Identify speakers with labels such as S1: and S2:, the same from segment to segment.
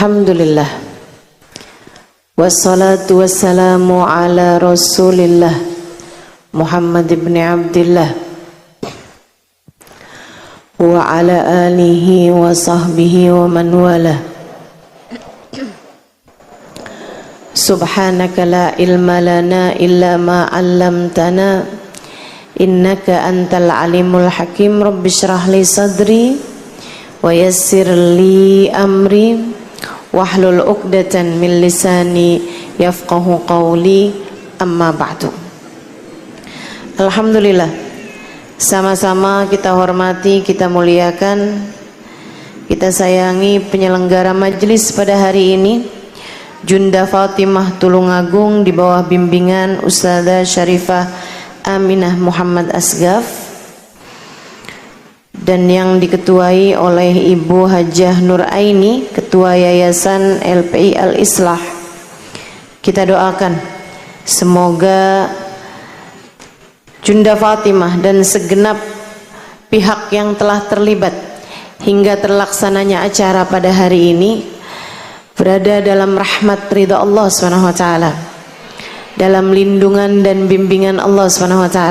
S1: Alhamdulillah, wassalatu wassalamu ala rasulillah Muhammad ibn Abdillah wa ala alihi wa sahbihi wa man wala. Subhanaka la ilma lana illa ma 'allamtana innaka antal alimul hakim. Rabbi shrah li sadri wa yassir li amri wahlul 'uqdatan min lisani yafqahu qawli, amma ba'du. Alhamdulillah, sama-sama kita hormati, kita muliakan, kita sayangi penyelenggara majlis pada hari ini, Junda Fatimah Tulungagung di bawah bimbingan Ustadzah Syarifah Aminah Muhammad Asgaf, dan yang diketuai oleh Ibu Hajah Nur Aini, Ketua Yayasan LPI Al-Islah. Kita doakan semoga Junda Fatimah dan segenap pihak yang telah terlibat hingga terlaksananya acara pada hari ini berada dalam rahmat ridha Allah SWT, dalam lindungan dan bimbingan Allah SWT.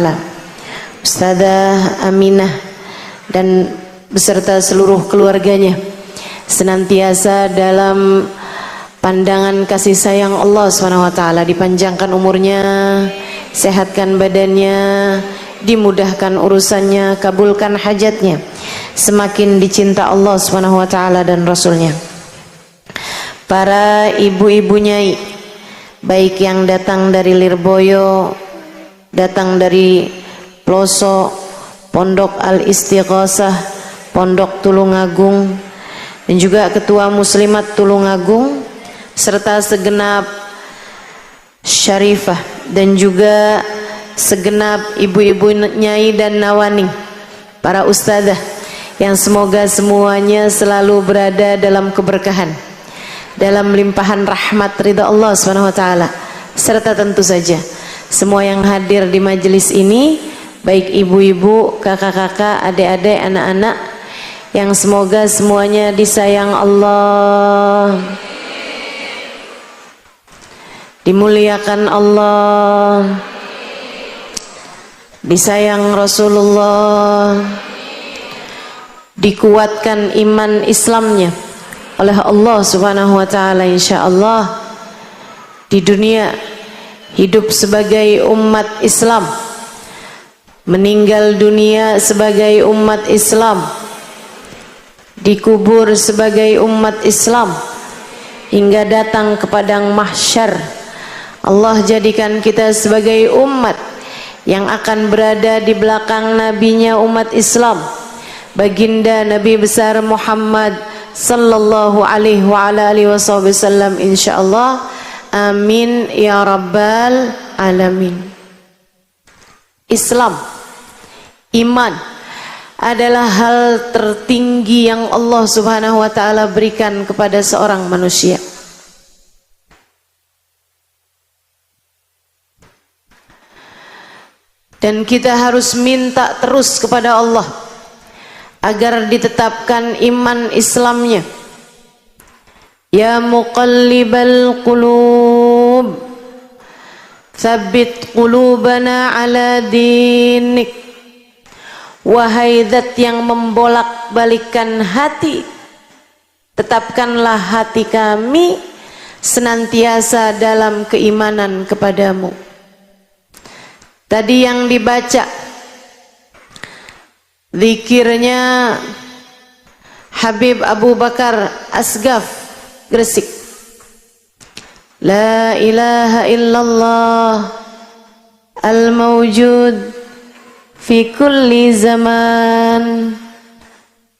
S1: Ustadzah Aminah dan beserta seluruh keluarganya senantiasa dalam pandangan kasih sayang Allah SWT, dipanjangkan umurnya, sehatkan badannya, dimudahkan urusannya, kabulkan hajatnya, semakin dicinta Allah SWT dan Rasulnya. Para ibu-ibu nyai, baik yang datang dari Lirboyo, datang dari pelosok Pondok Al-Istighosah, Pondok Tulungagung, dan juga Ketua Muslimat Tulungagung, serta segenap syarifah dan juga segenap ibu-ibu nyai dan nawani, para ustadzah, yang semoga semuanya selalu berada dalam keberkahan, dalam limpahan rahmat ridha Allah SWT, serta tentu saja semua yang hadir di majelis ini, baik ibu-ibu, kakak-kakak, adik-adik, anak-anak, yang semoga semuanya disayang Allah, dimuliakan Allah, disayang Rasulullah, dikuatkan iman Islamnya oleh Allah Subhanahu wa taala, insyaallah di dunia hidup sebagai umat Islam, meninggal dunia sebagai umat Islam, dikubur sebagai umat Islam, hingga datang ke padang mahsyar. Allah jadikan kita sebagai umat yang akan berada di belakang nabinya umat Islam, baginda Nabi besar Muhammad sallallahu alaihi wa ala alihi wasallam, insyaallah. Amin ya rabbal alamin. Islam, iman adalah hal tertinggi yang Allah Subhanahu wa taala berikan kepada seorang manusia. Dan kita harus minta terus kepada Allah agar ditetapkan iman Islamnya. Ya muqallibal qulub, tsabbit qulubana ala dinik. Wahai zat yang membolak-balikkan hati, tetapkanlah hati kami senantiasa dalam keimanan kepadamu. Tadi yang dibaca zikirnya Habib Abu Bakar Asgaf Gresik. La ilaha illallah al-mawjud fi kulli zaman.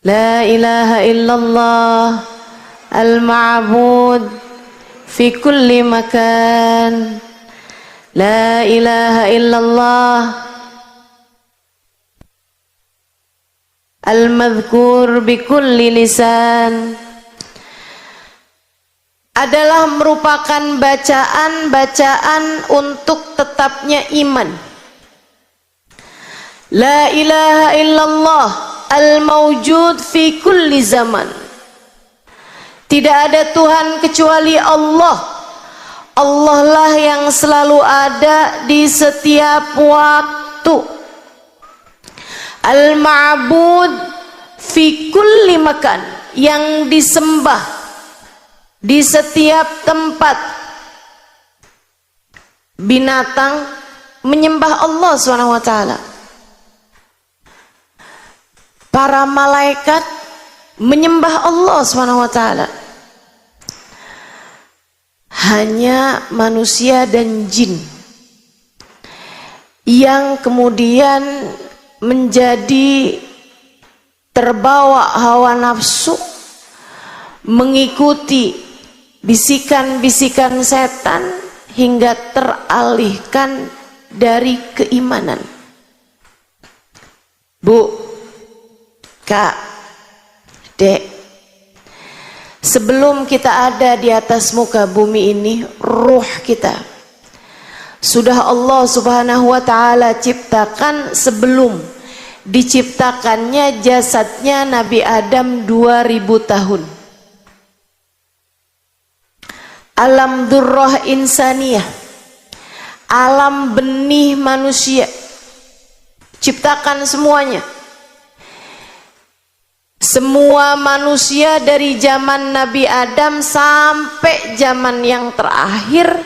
S1: La ilaha illallah al-ma'bud fi kulli makan. La ilaha illallah al-madhkur bi kulli lisan. Adalah merupakan bacaan-bacaan untuk tetapnya iman. La ilaha illallah al-mawjud fi kulli zaman. Tidak ada Tuhan kecuali Allah. Allah lah yang selalu ada di setiap waktu. Al-ma'bud fi kulli makan, yang disembah di setiap tempat. Binatang menyembah Allah SWT. Para malaikat menyembah Allah SWT. Hanya manusia dan jin yang kemudian menjadi terbawa hawa nafsu, mengikuti bisikan-bisikan setan hingga teralihkan dari keimanan. Bu, Kak, Dek, sebelum kita ada di atas muka bumi ini, ruh kita sudah Allah Subhanahu wa ta'ala ciptakan sebelum diciptakannya jasadnya Nabi Adam 2000 tahun. Alam durrah insaniyah, alam benih manusia, ciptakan semuanya. Semua manusia dari zaman Nabi Adam sampai zaman yang terakhir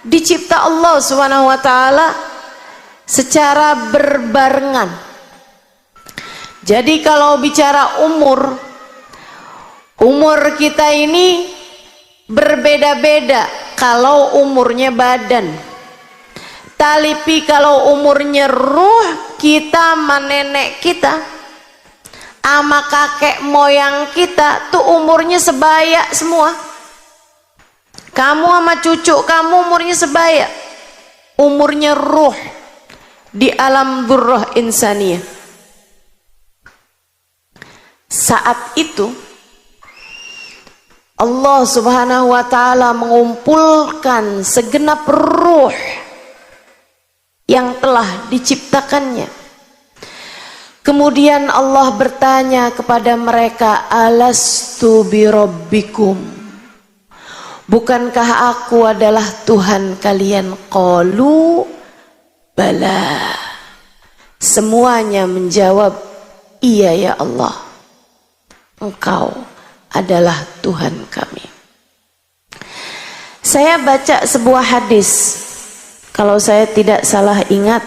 S1: dicipta Allah Subhanahu wa ta'ala secara berbarengan. Jadi kalau bicara umur kita ini berbeda-beda kalau umurnya badan. Tapi kalau umurnya ruh kita sama nenek kita, ama kakek moyang kita tuh umurnya sebaya semua. Kamu sama cucu kamu umurnya sebaya. Umurnya ruh di alam durrah insaniyah. Saat itu Allah Subhanahu wa ta'ala mengumpulkan segenap ruh yang telah diciptakannya. Kemudian Allah bertanya kepada mereka, alastu birabbikum, bukankah aku adalah Tuhan kalian? Qalu bala. Semuanya menjawab, iya ya Allah, Engkau adalah Tuhan kami. Saya baca sebuah hadis, kalau saya tidak salah ingat,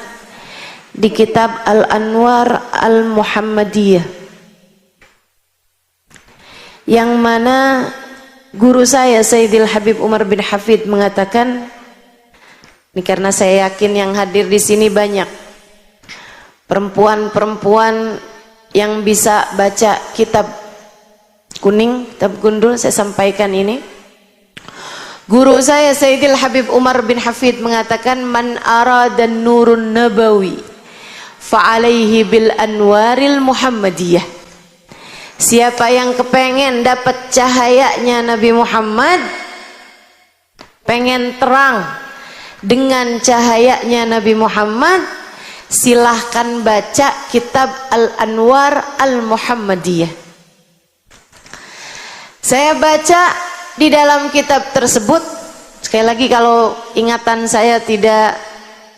S1: di kitab Al-Anwar Al-Muhammadiyah, yang mana guru saya Sayyidil Habib Umar bin Hafid mengatakan, ini karena saya yakin yang hadir di sini banyak perempuan-perempuan yang bisa baca kitab kuning, kitab gundul, saya sampaikan ini. Guru saya Sayyidil Habib Umar bin Hafid mengatakan, man arada nurun nabawi fa'alaihi bil anwaril muhammadiyah. Siapa yang kepengen dapat cahayanya Nabi Muhammad, pengen terang dengan cahayanya Nabi Muhammad, silahkan baca kitab Al-Anwar Al-Muhammadiyah. Saya baca di dalam kitab tersebut, sekali lagi kalau ingatan saya tidak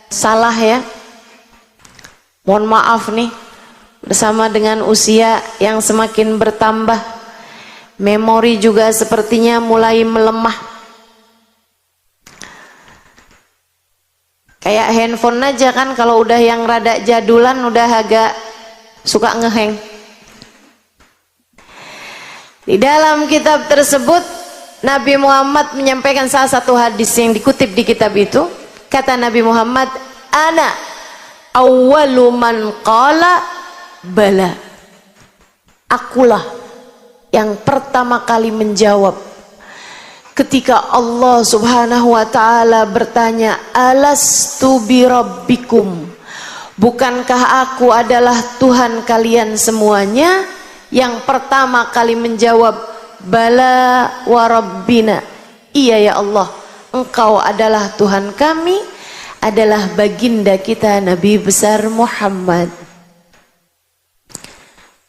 S1: salah ya, mohon maaf nih, bersama dengan usia yang semakin bertambah, memori juga sepertinya mulai melemah. Kayak handphone aja kan, kalau udah yang rada jadulan udah agak suka ngeheng. Di dalam kitab tersebut Nabi Muhammad menyampaikan salah satu hadis yang dikutip di kitab itu. Kata Nabi Muhammad, ana awwalu man qala bala. Akulah yang pertama kali menjawab ketika Allah Subhanahu wa ta'ala bertanya, alastu birabbikum, bukankah aku adalah Tuhan kalian semuanya? Yang pertama kali menjawab, bala wa rabbina, iya ya Allah, Engkau adalah Tuhan kami, adalah baginda kita Nabi besar Muhammad.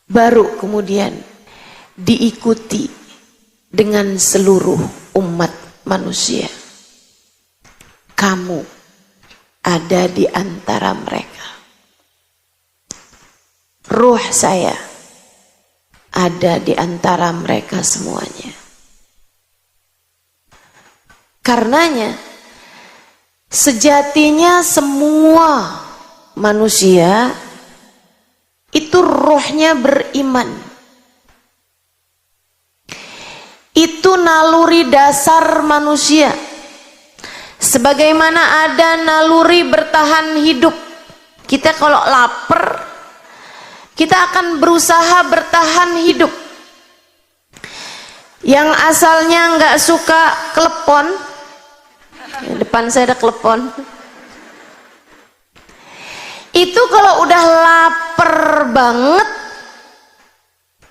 S1: Baru kemudian diikuti dengan seluruh umat manusia. Kamu ada di antara mereka. Ruh saya ada di antara mereka semuanya. Karenanya sejatinya semua manusia itu rohnya beriman. Itu naluri dasar manusia. Sebagaimana ada naluri bertahan hidup. Kita kalau lapar, kita akan berusaha bertahan hidup. Yang asalnya nggak suka klepon, depan saya ada klepon. Itu kalau udah lapar banget,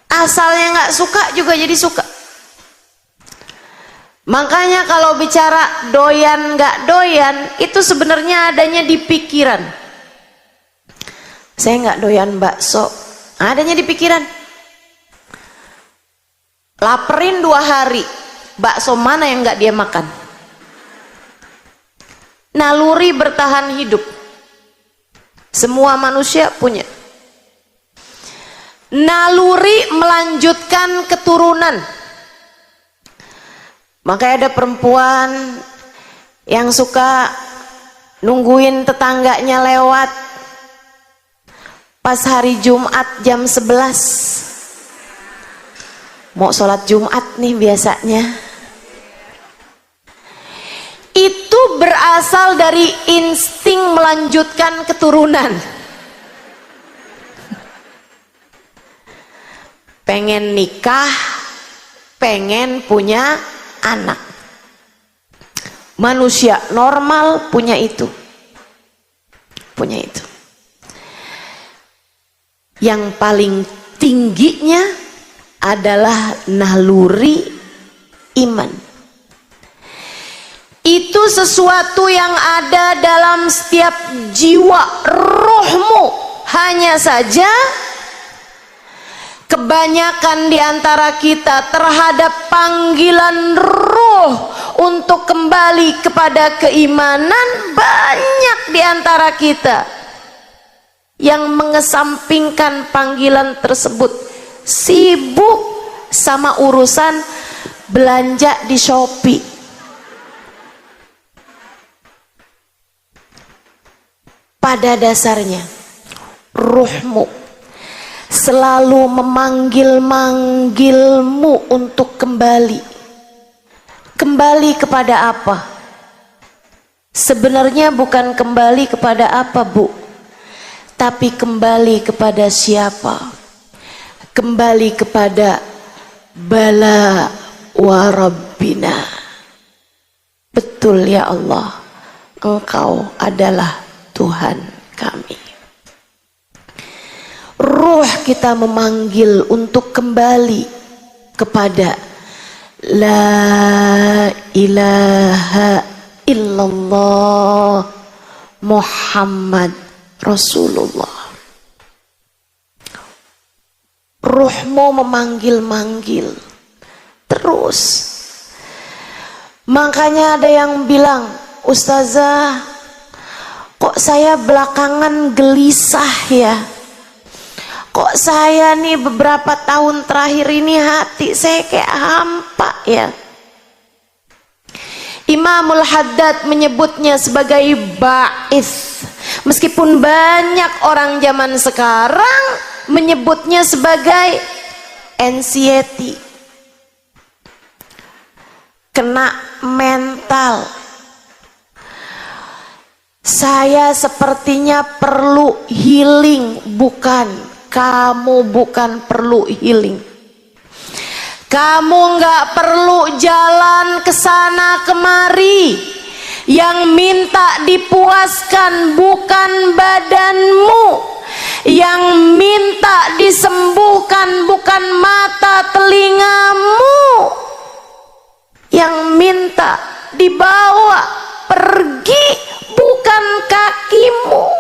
S1: asalnya nggak suka juga jadi suka. Makanya kalau bicara doyan nggak doyan, itu sebenarnya adanya di pikiran. Saya nggak doyan bakso, adanya di pikiran. Laperin 2 hari, bakso mana yang nggak dia makan? Naluri bertahan hidup. Semua manusia punya. Naluri melanjutkan keturunan. Makanya ada perempuan yang suka nungguin tetangganya lewat pas hari Jumat jam 11. Mau sholat Jumat nih biasanya. Itu berasal dari insting melanjutkan keturunan. Pengen nikah, pengen punya anak. Manusia normal punya itu. Punya itu. Yang paling tingginya adalah naluri iman. Itu sesuatu yang ada dalam setiap jiwa rohmu. Hanya saja kebanyakan di antara kita terhadap panggilan roh untuk kembali kepada keimanan, banyak di antara kita yang mengesampingkan panggilan tersebut, sibuk sama urusan belanja di Shopee. Pada dasarnya ruhmu selalu memanggil-manggilmu untuk kembali. Kembali kepada apa? Sebenarnya bukan kembali kepada apa, Bu, tapi kembali kepada siapa? Kembali kepada Bala wa Rabbina. Betul ya Allah, Engkau adalah Tuhan kami. Ruh kita memanggil untuk kembali kepada La ilaha illallah Muhammad Rasulullah. Ruhmu memanggil-manggil terus. Makanya ada yang bilang, Ustazah, kok saya belakangan gelisah ya? Kok saya nih beberapa tahun terakhir ini hati saya kayak hampa ya? Imamul Haddad menyebutnya sebagai ba'is. Meskipun banyak orang zaman sekarang menyebutnya sebagai anxiety. Kena mental. Saya sepertinya perlu healing. Bukan. Kamu bukan perlu healing. Kamu nggak perlu jalan ke sana kemari. Yang minta dipuaskan bukan badanmu. Yang minta disembuhkan bukan mata telingamu. Yang minta dibawa pergi bukan kakimu.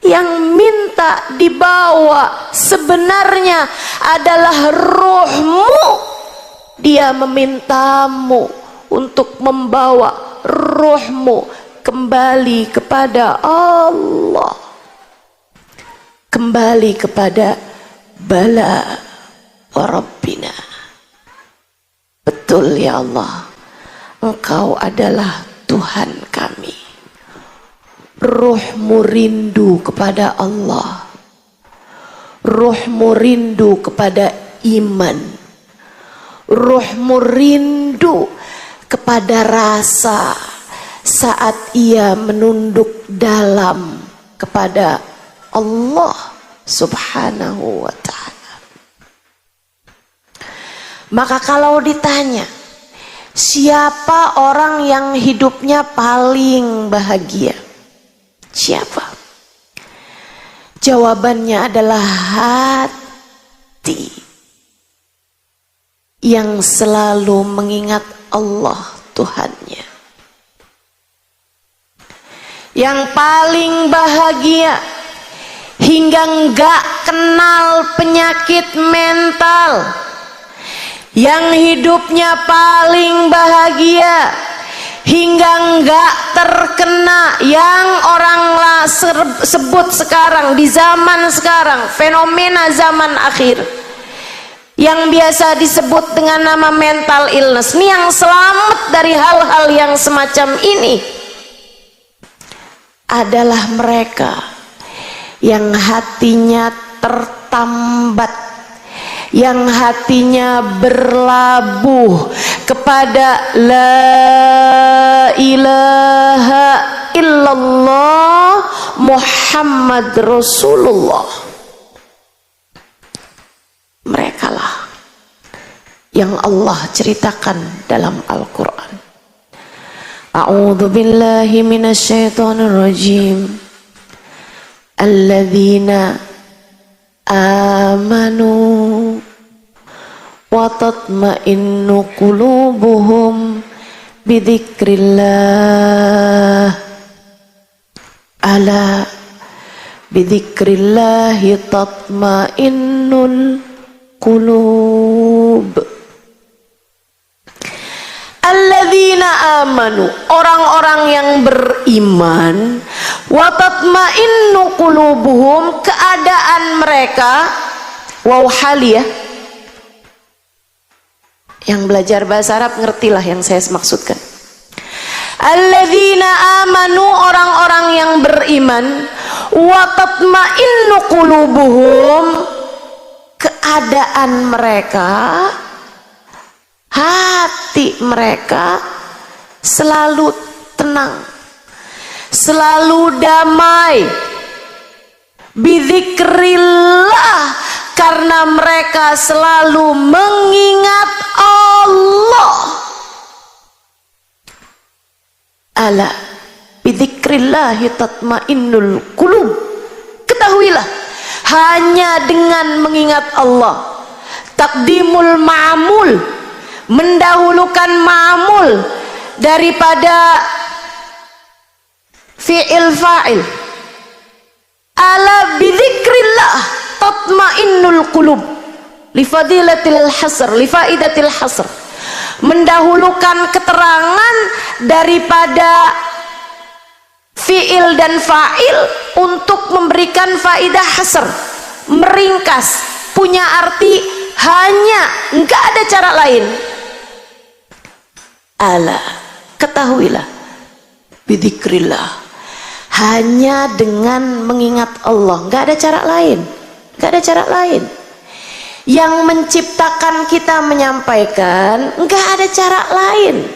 S1: Yang minta dibawa sebenarnya adalah rohmu Dia memintamu untuk membawa ruhmu kembali kepada Allah, kembali kepada bala wa rabbina. Betul ya Allah, Engkau adalah Tuhan kami. Ruhmu rindu kepada Allah, ruhmu rindu kepada iman, ruhmu rindu kepada rasa saat ia menunduk dalam kepada Allah subhanahu wa ta'ala. Maka kalau ditanya siapa orang yang hidupnya paling bahagia, siapa? Jawabannya adalah hati yang selalu mengingat Allah Tuhannya. Yang paling bahagia hingga enggak kenal penyakit mental. Yang hidupnya paling bahagia hingga enggak terkena yang orang sebut sekarang di zaman sekarang, fenomena zaman akhir yang biasa disebut dengan nama mental illness. Ini yang selamat dari hal-hal yang semacam ini adalah mereka yang hatinya tertambat, yang hatinya berlabuh kepada la ilaha illallah Muhammad Rasulullah. Merekalah yang Allah ceritakan dalam Al-Quran. A'udzu billahi minasyaitonir rajim. Alladzina amanu wa tatma'innu qulubuhum bidzikrillah. Ala bidzikrillahi tatma'innul qulub. Alladzina amanu, orang-orang yang beriman, wa tatma'innu qulubuhum, keadaan mereka, waw haliyah. Yang belajar bahasa Arab ngertilah yang saya maksudkan. Alladzina amanu, orang-orang yang beriman, wa tatma'innu qulubuhum, keadaan mereka, hati mereka selalu tenang, selalu damai, bidzikrillah, karena mereka selalu mengingat Allah. Ala bidzikrillahi tatmainnul qulub. Ketahuilah, hanya dengan mengingat Allah, takdimul ma'mul, mendahulukan ma'mul daripada fi'il fa'il. Ala bidzikrillah tatmainnul qulub, li fadilatil hasr, li faidatil hasr, mendahulukan keterangan daripada fi'il dan fa'il untuk memberikan faidah hasr, meringkas, punya arti hanya, enggak ada cara lain. Ala, ketahuilah, bidzikrillah, hanya dengan mengingat Allah, enggak ada cara lain, enggak ada cara lain. Yang menciptakan kita menyampaikan, enggak ada cara lain,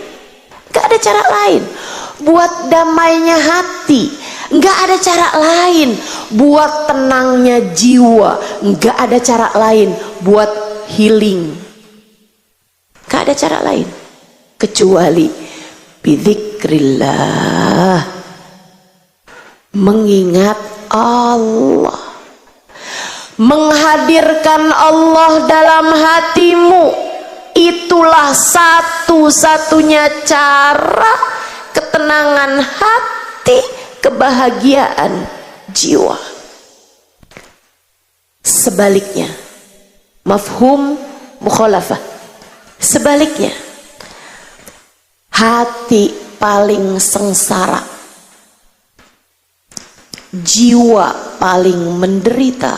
S1: enggak ada cara lain. Buat damainya hati, enggak ada cara lain. Buat tenangnya jiwa, enggak ada cara lain. Buat healing, enggak ada cara lain kecuali bidzikrillah, mengingat Allah, menghadirkan Allah dalam hatimu. Itulah satu-satunya cara ketenangan hati, kebahagiaan jiwa. Sebaliknya, mafhum mukhalafah, Sebaliknya, hati paling sengsara, jiwa paling menderita,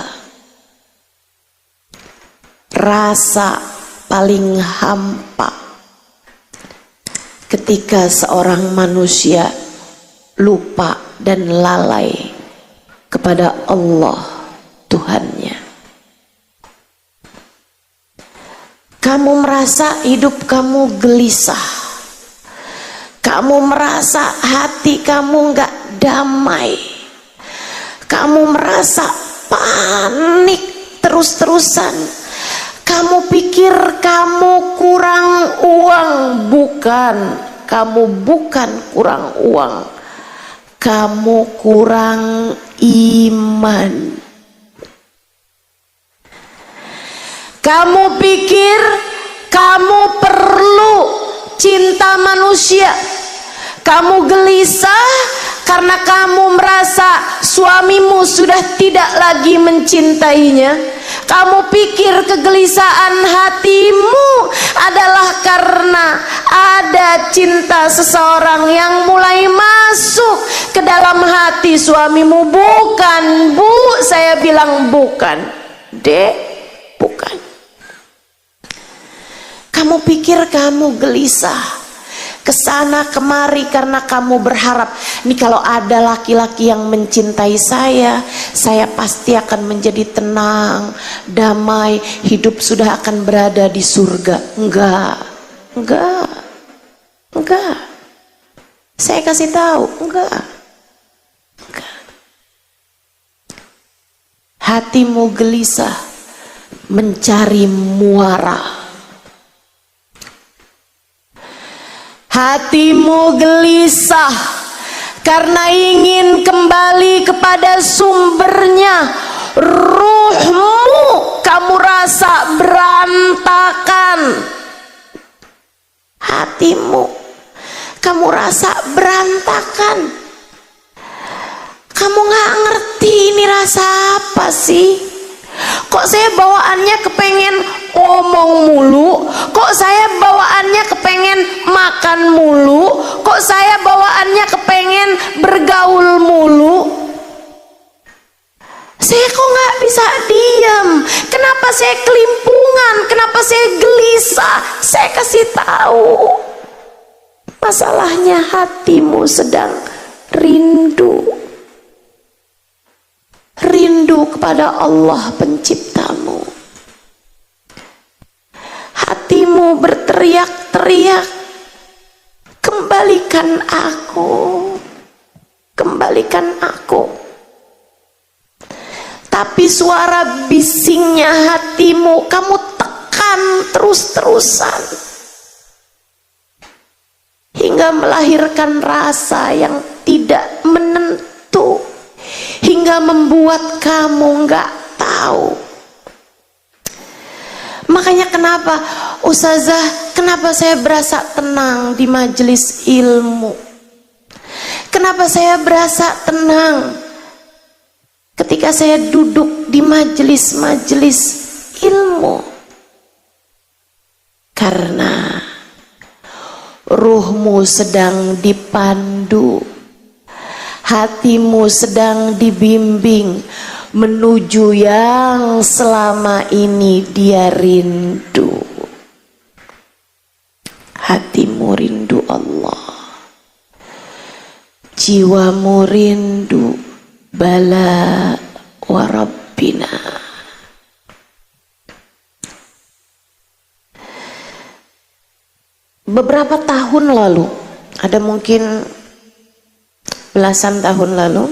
S1: rasa paling hampa ketika seorang manusia lupa dan lalai kepada Allah Tuhannya. Kamu merasa hidup kamu gelisah, kamu merasa hati kamu gak damai, kamu merasa panik terus-terusan, kamu pikir kamu kurang uang. Bukan, kamu bukan kurang uang, kamu kurang iman. Kamu pikir kamu perlu cinta manusia. Kamu gelisah karena kamu merasa suamimu sudah tidak lagi mencintainya. Kamu pikir kegelisahan hatimu adalah karena ada cinta seseorang yang mulai masuk ke dalam hati suamimu. Bukan, Bu, saya bilang bukan. Dek, bukan. Kamu pikir kamu gelisah kesana kemari karena kamu berharap, nih kalau ada laki-laki yang mencintai saya pasti akan menjadi tenang, damai, hidup sudah akan berada di surga. Enggak. Saya kasih tahu, enggak. Hatimu gelisah mencari muara. Hatimu gelisah karena ingin kembali kepada sumbernya. Ruhmu kamu rasa berantakan. Hatimu kamu rasa berantakan. Kamu gak ngerti ini rasa apa sih? Kok saya bawaannya kepengen ngomong mulu? Kok saya bawaannya kepengen makan mulu? Kok saya bawaannya kepengen bergaul mulu? Saya kok gak bisa diam? Kenapa saya kelimpungan? Kenapa saya gelisah? Saya kasih tahu, masalahnya hatimu sedang rindu. Rindu kepada Allah penciptamu. Hatimu berteriak-teriak, kembalikan aku, kembalikan aku. Tapi suara bisingnya hatimu kamu tekan terus-terusan hingga melahirkan rasa yang tidak menentu, hingga membuat kamu nggak tahu. Makanya kenapa Ustazah, kenapa saya berasa tenang di majelis ilmu? Kenapa saya berasa tenang ketika saya duduk di majelis-majelis ilmu? Karena ruhmu sedang dipandu, hatimu sedang dibimbing menuju yang selama ini dia rindu. Hatimu rindu Allah, jiwamu rindu bala warabbina. Beberapa tahun lalu, ada mungkin belasan tahun lalu,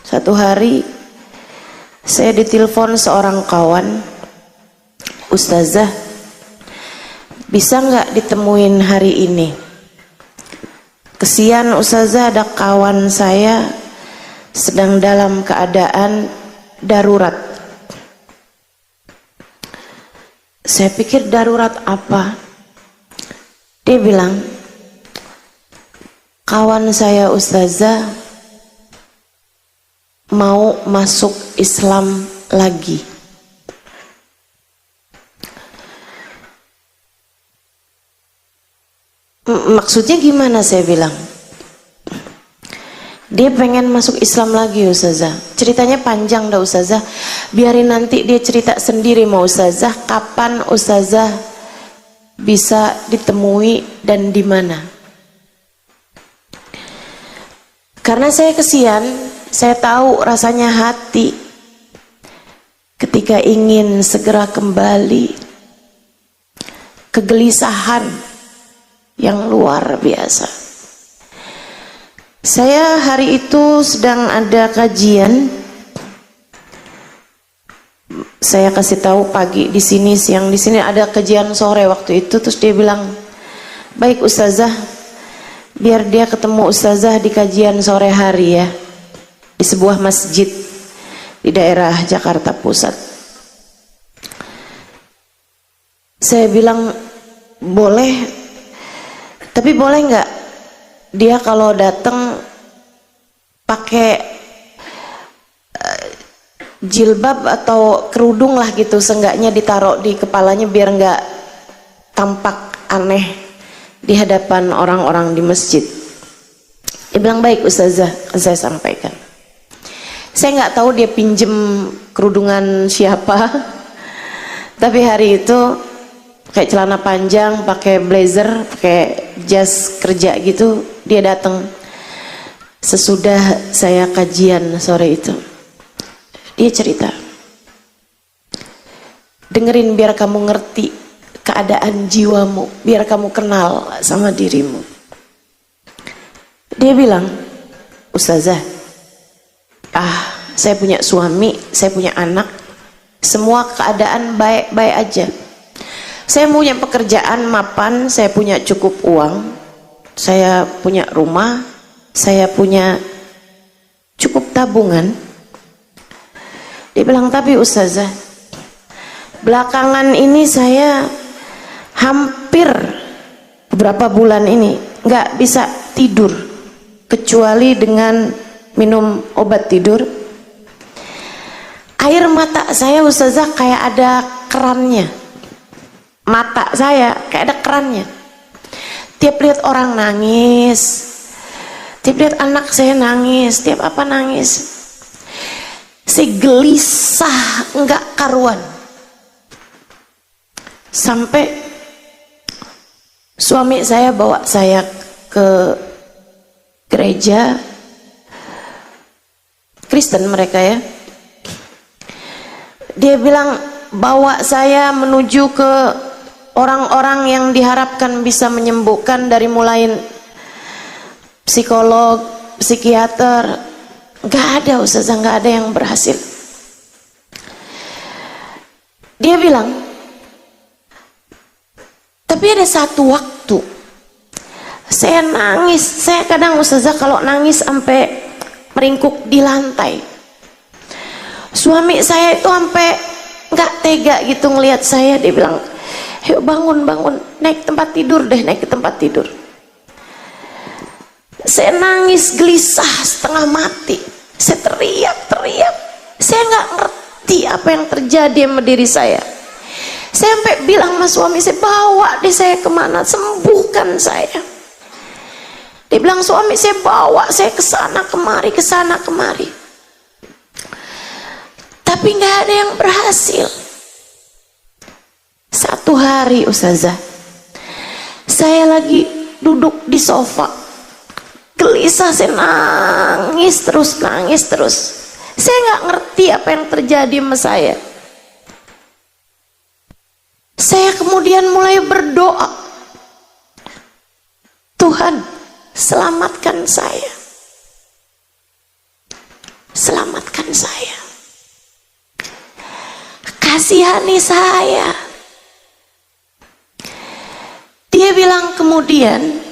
S1: satu hari saya ditelepon seorang kawan, Ustazah, bisa nggak ditemuin hari ini? Kesian Ustazah, ada kawan saya sedang dalam keadaan darurat. Saya pikir darurat apa? Dia bilang, kawan saya Ustazah mau masuk Islam lagi. Maksudnya gimana, saya bilang. Dia pengen masuk Islam lagi Ustazah. Ceritanya panjang dah Ustazah. Biarin nanti dia cerita sendiri mau Ustazah. Kapan Ustazah bisa ditemui dan di mana? Karena saya kesian, saya tahu rasanya hati ketika ingin segera kembali, kegelisahan yang luar biasa. Saya hari itu sedang ada kajian. Saya kasih tahu pagi di sini, siang di sini, ada kajian sore waktu itu. Terus dia bilang, baik Ustazah, biar dia ketemu Ustazah di kajian sore hari ya, di sebuah masjid di daerah Jakarta Pusat. Saya bilang boleh, tapi boleh nggak dia kalau datang pakai jilbab atau kerudung lah gitu, seenggaknya ditaruh di kepalanya biar nggak tampak aneh di hadapan orang-orang di masjid. Dia bilang baik Ustazah, saya sampaikan. Saya nggak tahu dia pinjem kerudungan siapa, tapi hari itu pakai celana panjang, pakai blazer, pakai jas kerja gitu, dia datang sesudah saya kajian sore itu. Dia cerita, dengerin biar kamu ngerti keadaan jiwamu, biar kamu kenal sama dirimu. Dia bilang, Ustazah, saya punya suami, saya punya anak, semua keadaan baik-baik aja. Saya punya pekerjaan mapan, saya punya cukup uang, saya punya rumah, saya punya cukup tabungan. Dia bilang, tapi Ustazah, belakangan ini saya hampir beberapa bulan ini nggak bisa tidur kecuali dengan minum obat tidur. Air mata saya Ustazah kayak ada kerannya. Mata saya kayak ada kerannya. Tiap lihat orang nangis, tiap lihat anak saya nangis, tiap apa nangis, saya gelisah enggak karuan. Sampai suami saya bawa saya ke gereja Kristen mereka ya. Dia bilang bawa saya menuju ke orang-orang yang diharapkan bisa menyembuhkan, dari mulai psikolog, psikiater. Gak ada Ustazah, gak ada yang berhasil. Dia bilang, tapi ada satu waktu saya nangis. Saya kadang Ustazah kalau nangis sampai meringkuk di lantai. Suami saya itu sampai gak tega gitu ngelihat saya. Dia bilang, yuk bangun, naik tempat tidur deh, naik ke tempat tidur. Saya nangis gelisah setengah mati. Saya teriak. Saya nggak ngerti apa yang terjadi sama diri saya. Saya sampai bilang sama suami saya, bawa deh saya kemana, sembuhkan saya. Dia bilang, suami saya bawa saya kesana kemari. Tapi nggak ada yang berhasil. Satu hari Ustazah, saya lagi duduk di sofa, gelisah, saya nangis terus. Saya nggak ngerti apa yang terjadi sama saya. Saya kemudian mulai berdoa, Tuhan selamatkan saya, kasihani saya. Dia bilang kemudian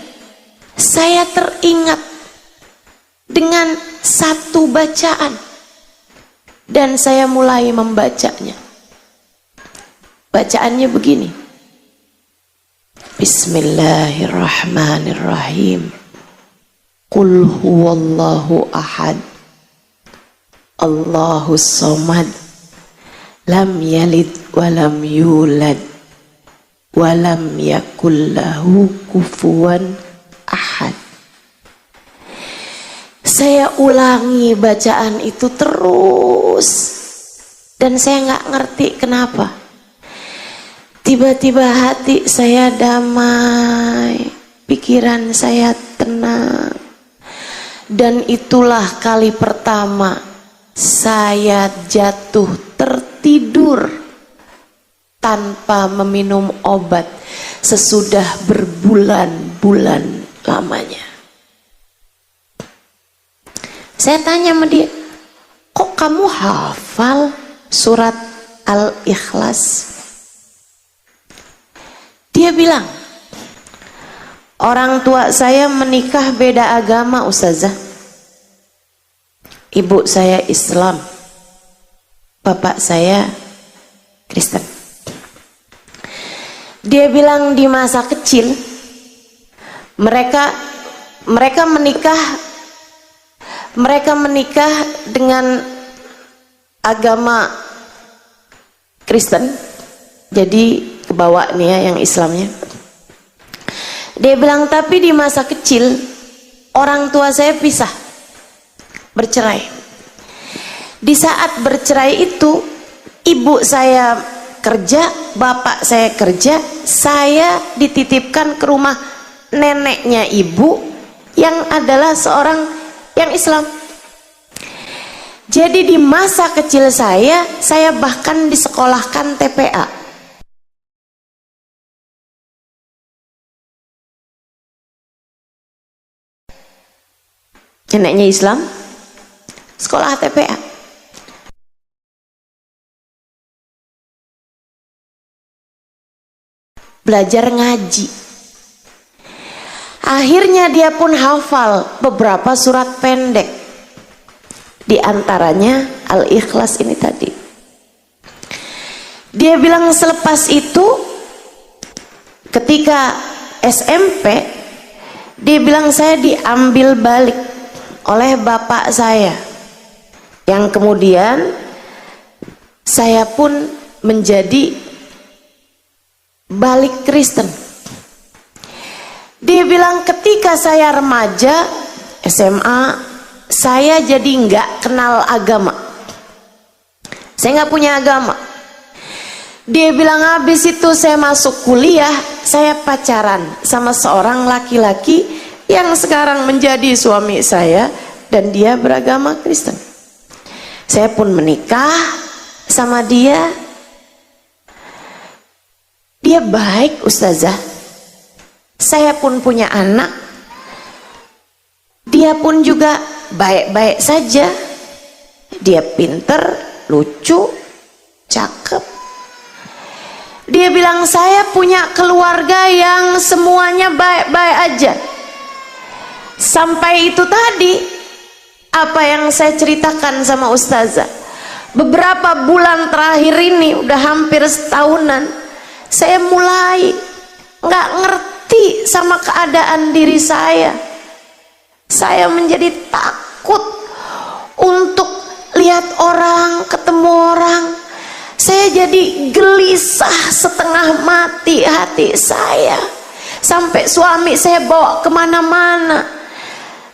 S1: saya teringat dengan satu bacaan dan saya mulai membacanya. Bacaannya begini, Bismillahirrahmanirrahim. Qul huwallahu ahad, Allahus samad, lam yalid walam yulad walam yakul lahu kufuwan ahad. Saya ulangi bacaan itu terus dan saya nggak ngerti kenapa. Tiba-tiba hati saya damai, pikiran saya tenang. Dan itulah kali pertama saya jatuh tertidur tanpa meminum obat sesudah berbulan-bulan lamanya. Saya tanya sama dia, kok kamu hafal surat Al-Ikhlas? Dia bilang, orang tua saya menikah beda agama Ustazah. Ibu saya Islam, bapak saya Kristen. Dia bilang di masa kecil mereka menikah dengan agama Kristen. Jadi kebawa nih ya yang Islamnya. Dia bilang tapi di masa kecil orang tua saya pisah, bercerai. Di saat bercerai itu ibu saya kerja, bapak saya kerja, saya dititipkan ke rumah neneknya ibu yang adalah seorang yang Islam. Jadi di masa kecil saya bahkan disekolahkan TPA. Neneknya Islam, sekolah TPA. Belajar ngaji. Akhirnya dia pun hafal beberapa surat pendek. Di antaranya Al-Ikhlas ini tadi. Dia bilang selepas itu ketika SMP, dia bilang saya diambil balik oleh bapak saya, yang kemudian saya pun menjadi balik Kristen. Dia bilang ketika saya remaja SMA, saya jadi nggak kenal agama, saya nggak punya agama. Dia bilang habis itu saya masuk kuliah, saya pacaran sama seorang laki-laki yang sekarang menjadi suami saya dan dia beragama Kristen. Saya pun menikah sama dia. Dia baik Ustazah. Saya pun punya anak. Dia pun juga baik-baik saja. Dia pinter, lucu, cakep. Dia bilang saya punya keluarga yang semuanya baik-baik aja. Sampai itu tadi apa yang saya ceritakan sama Ustazah. Beberapa bulan terakhir ini udah hampir setahunan, saya mulai nggak ngerti sama keadaan diri saya. Saya menjadi takut untuk lihat orang, ketemu orang. Saya jadi gelisah setengah mati hati saya. Sampai suami saya bawa kemana-mana.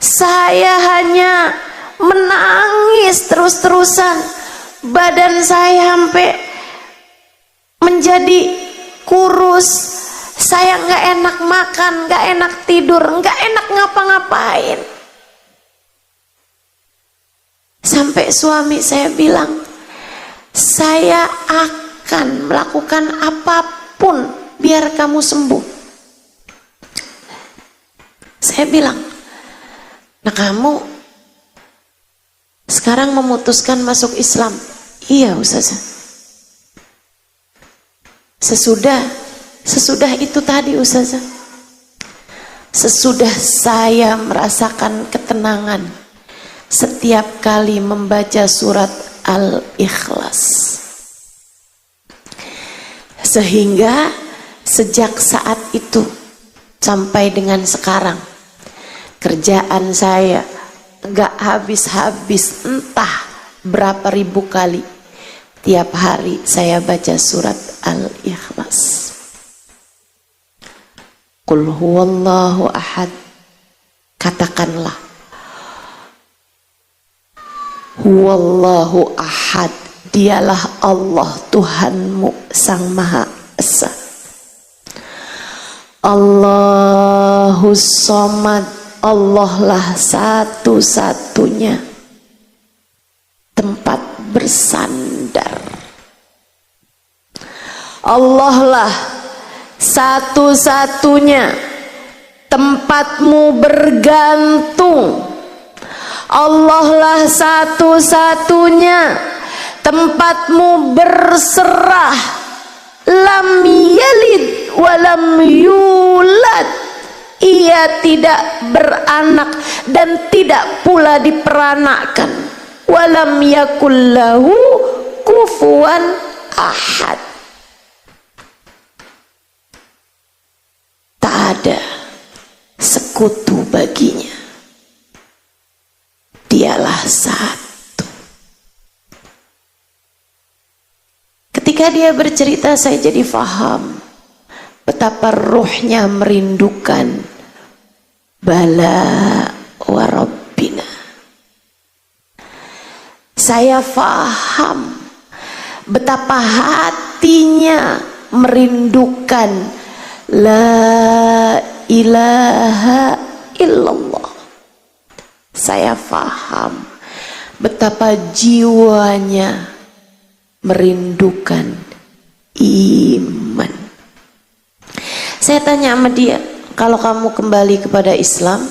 S1: Saya hanya menangis terus-terusan. Badan saya sampai menjadi kurus. Saya nggak enak makan, nggak enak tidur, nggak enak ngapa-ngapain. Sampai suami saya bilang, saya akan melakukan apapun biar kamu sembuh. Saya bilang, nah kamu sekarang memutuskan masuk Islam? Iya Ustazah. Sesudah itu tadi Ustazah, sesudah saya merasakan ketenangan setiap kali membaca surat Al-Ikhlas, sehingga sejak saat itu sampai dengan sekarang kerjaan saya gak habis-habis, entah berapa ribu kali tiap hari saya baca surat Al-Ikhlas. Qul huwallahu ahad. Katakanlah, huwallahu ahad, dialah Allah Tuhanmu Sang Maha Esa. Allahus Somad, Allah lah satu-satunya tempat bersandar. Allah lah satu-satunya tempatmu bergantung. Allah lah satu-satunya tempatmu berserah. Lam yalid walam yulad, ia tidak beranak dan tidak pula diperanakkan. Walam yakullahu kufuwan ahad, tak ada sekutu baginya, dialah satu. Ketika dia bercerita, saya jadi faham betapa ruhnya merindukan bala wa rabbina. Saya faham betapa hatinya merindukan la ilaha illallah. Saya faham betapa jiwanya merindukan iman. Saya tanya sama dia, kalau kamu kembali kepada Islam,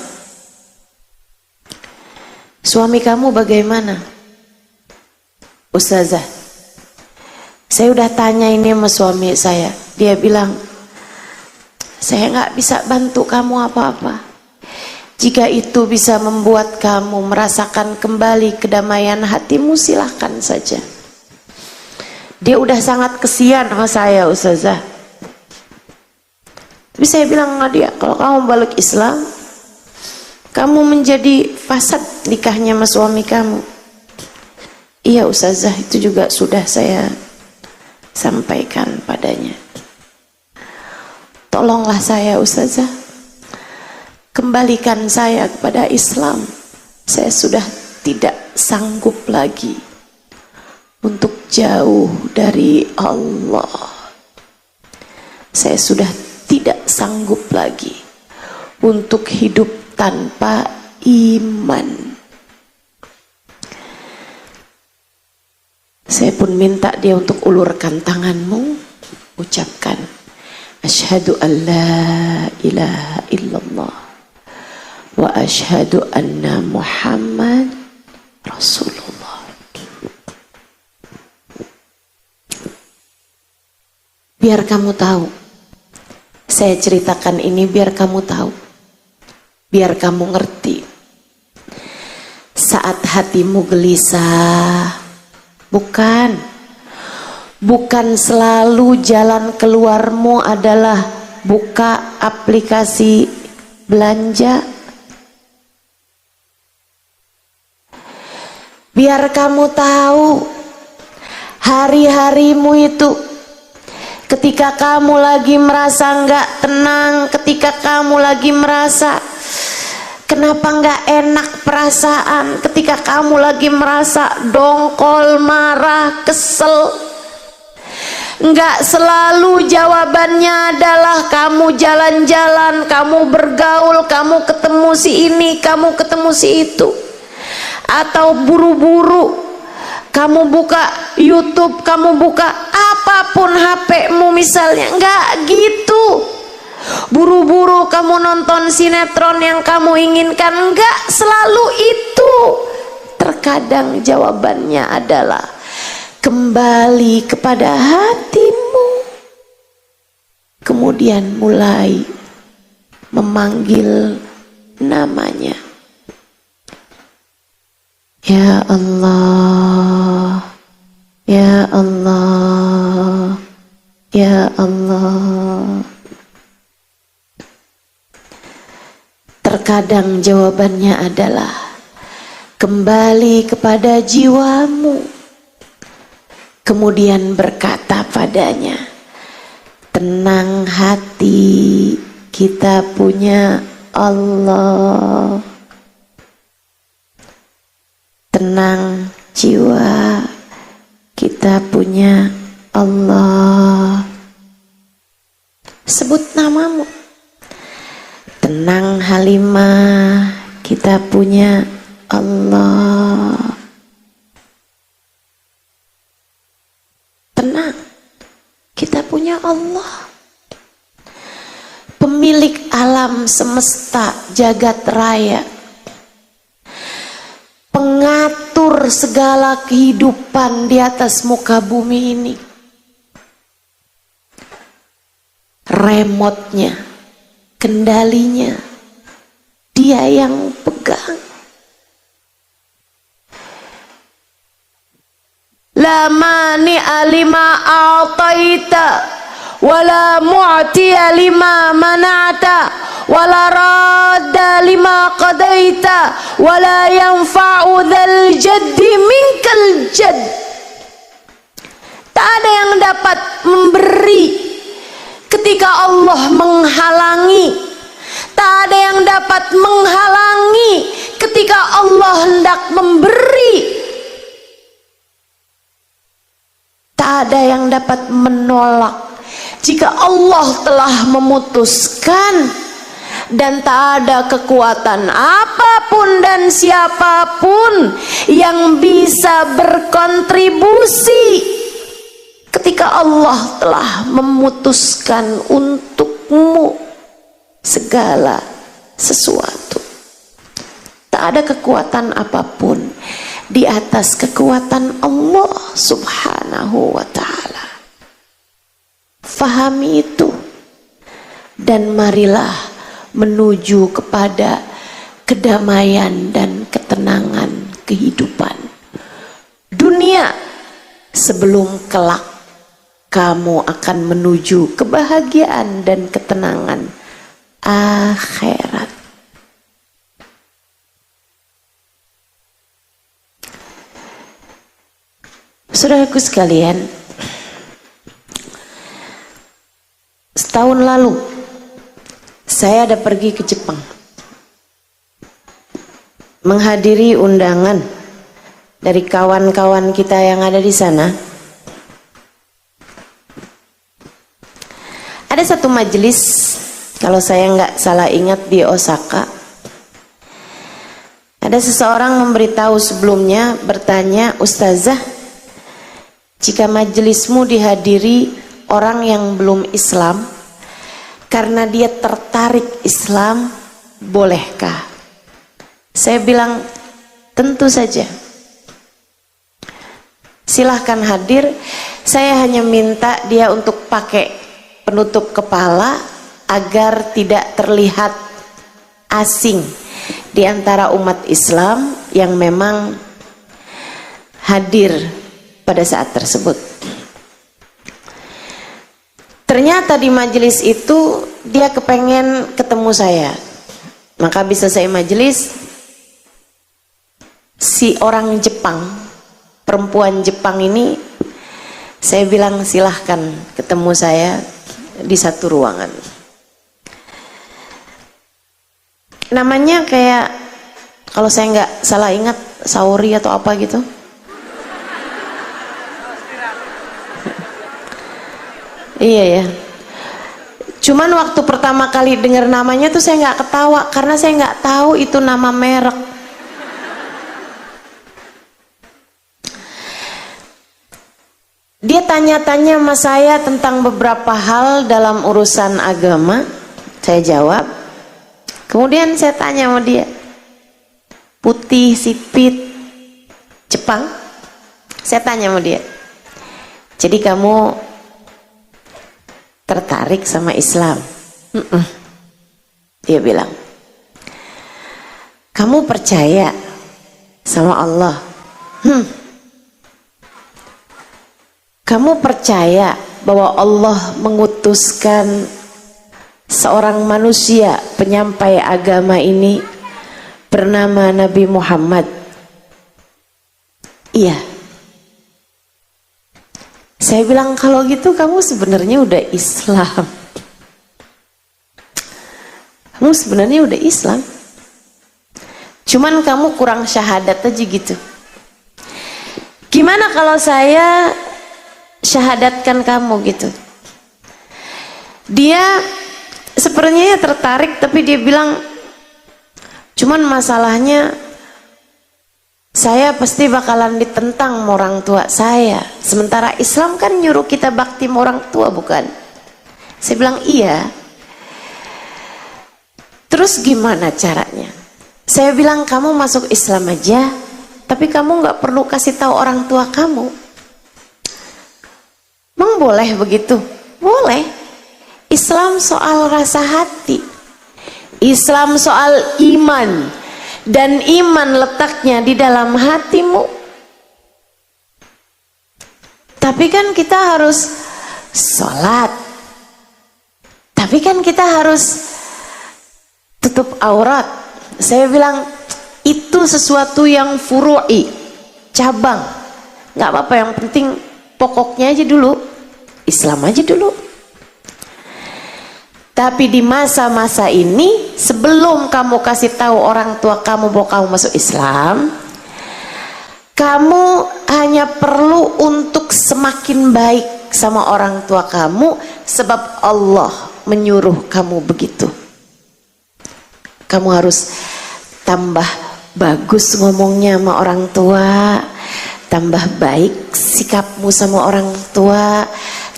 S1: suami kamu bagaimana? Ustazah, saya udah tanya ini sama suami saya. Dia bilang, saya nggak bisa bantu kamu apa-apa. Jika itu bisa membuat kamu merasakan kembali kedamaian hatimu, silahkan saja. Dia udah sangat kesian sama saya, Ustazah. Tapi saya bilang sama dia, kalau kamu balik Islam, kamu menjadi fasad nikahnya sama suami kamu. Iya Ustazah, itu juga sudah saya sampaikan padanya. Tolonglah saya Ustazah, kembalikan saya kepada Islam. Saya sudah tidak sanggup lagi untuk jauh dari Allah. Saya sudah tidak sanggup lagi untuk hidup tanpa iman. Saya pun minta dia untuk ulurkan tanganmu, ucapkan asyhadu an la ilaha illallah wa asyhadu anna Muhammad Rasulullah. Biar kamu tahu, saya ceritakan ini biar kamu tahu, biar kamu ngerti. Saat hatimu gelisah, bukan selalu jalan keluarmu adalah buka aplikasi belanja. Biar kamu tahu, hari-harimu itu ketika kamu lagi merasa nggak tenang, ketika kamu lagi merasa kenapa nggak enak perasaan, ketika kamu lagi merasa dongkol, marah, kesel, nggak selalu jawabannya adalah kamu jalan-jalan, kamu bergaul, kamu ketemu si ini, kamu ketemu si itu, atau buru-buru kamu buka YouTube, kamu buka apapun HP-mu misalnya. Enggak gitu. Buru-buru kamu nonton sinetron yang kamu inginkan. Enggak selalu itu. Terkadang jawabannya adalah kembali kepada hatimu, kemudian mulai memanggil namanya. Ya Allah, Ya Allah, Ya Allah. Terkadang jawabannya adalah kembali kepada jiwamu, kemudian berkata padanya, tenang hati, kita punya Allah. Tenang jiwa, kita punya Allah. Sebut namamu. Tenang Halimah, kita punya Allah. Tenang, kita punya Allah. Pemilik alam semesta jagat raya, pengatur segala kehidupan di atas muka bumi ini, remote-nya, kendalinya, dia yang pegang. La mani'a lima a'taita wala mu'tiya lima mana'ta wala radda lima qadaita wala yanfa'u dzal jaddi minkal jadd. Tak ada yang dapat memberi ketika Allah menghalangi. Tak ada yang dapat menghalangi ketika Allah hendak memberi. Tak ada yang dapat menolak jika Allah telah memutuskan, dan tak ada kekuatan apapun dan siapapun yang bisa berkontribusi ketika Allah telah memutuskan untukmu segala sesuatu. Tak ada kekuatan apapun di atas kekuatan Allah Subhanahu wa ta'ala. Fahami itu dan marilah menuju kepada kedamaian dan ketenangan kehidupan dunia sebelum kelak kamu akan menuju kebahagiaan dan ketenangan akhirat. Saudaraku sekalian, setahun lalu saya ada pergi ke Jepang, menghadiri undangan dari kawan-kawan kita yang ada di sana. Ada satu majelis, kalau saya nggak salah ingat, di Osaka. Ada seseorang memberitahu sebelumnya, bertanya, "Ustazah, jika majelismu dihadiri orang yang belum Islam, karena dia tertarik Islam, bolehkah?" Saya bilang, tentu saja. Silahkan hadir. Saya hanya minta dia untuk pakai penutup kepala agar tidak terlihat asing di antara umat Islam yang memang hadir pada saat tersebut. Ternyata di majelis itu dia kepengen ketemu saya. Maka bisa saya majelis, si orang Jepang, perempuan Jepang ini, saya bilang silahkan ketemu saya di satu ruangan. Namanya kayak, kalau saya nggak salah ingat, Saori atau apa gitu. Iya ya. Cuman waktu pertama kali dengar namanya tuh saya nggak ketawa karena saya nggak tahu itu nama merek. Dia tanya-tanya sama saya tentang beberapa hal dalam urusan agama. Saya jawab. Kemudian saya tanya sama dia, putih, sipit, Jepang. Saya tanya sama dia, jadi kamu tertarik sama Islam? Dia bilang, kamu percaya sama Allah? Kamu percaya bahwa Allah mengutuskan seorang manusia penyampai agama ini bernama Nabi Muhammad? Iya. Saya bilang, kalau gitu kamu sebenarnya udah Islam. Kamu sebenarnya udah Islam, cuman kamu kurang syahadat aja gitu. Gimana kalau saya syahadatkan kamu gitu? Dia sepertinya tertarik, tapi dia bilang, cuman masalahnya saya pasti bakalan ditentang sama orang tua saya. Sementara Islam kan nyuruh kita bakti sama orang tua, bukan? Saya bilang iya. Terus gimana caranya? Saya bilang kamu masuk Islam aja, tapi kamu nggak perlu kasih tahu orang tua kamu. Emang boleh begitu? Boleh. Islam soal rasa hati, Islam soal iman, dan iman letaknya di dalam hatimu. Tapi kan kita harus sholat, tapi kan kita harus tutup aurat. Saya bilang itu sesuatu yang furu'i, cabang, nggak apa-apa, yang penting pokoknya aja dulu, Islam aja dulu. Tapi di masa-masa ini, sebelum kamu kasih tahu orang tua kamu bahwa kamu masuk Islam, kamu hanya perlu untuk semakin baik sama orang tua kamu, sebab Allah menyuruh kamu begitu. Kamu harus tambah bagus ngomongnya sama orang tua, tambah baik sikapmu sama orang tua,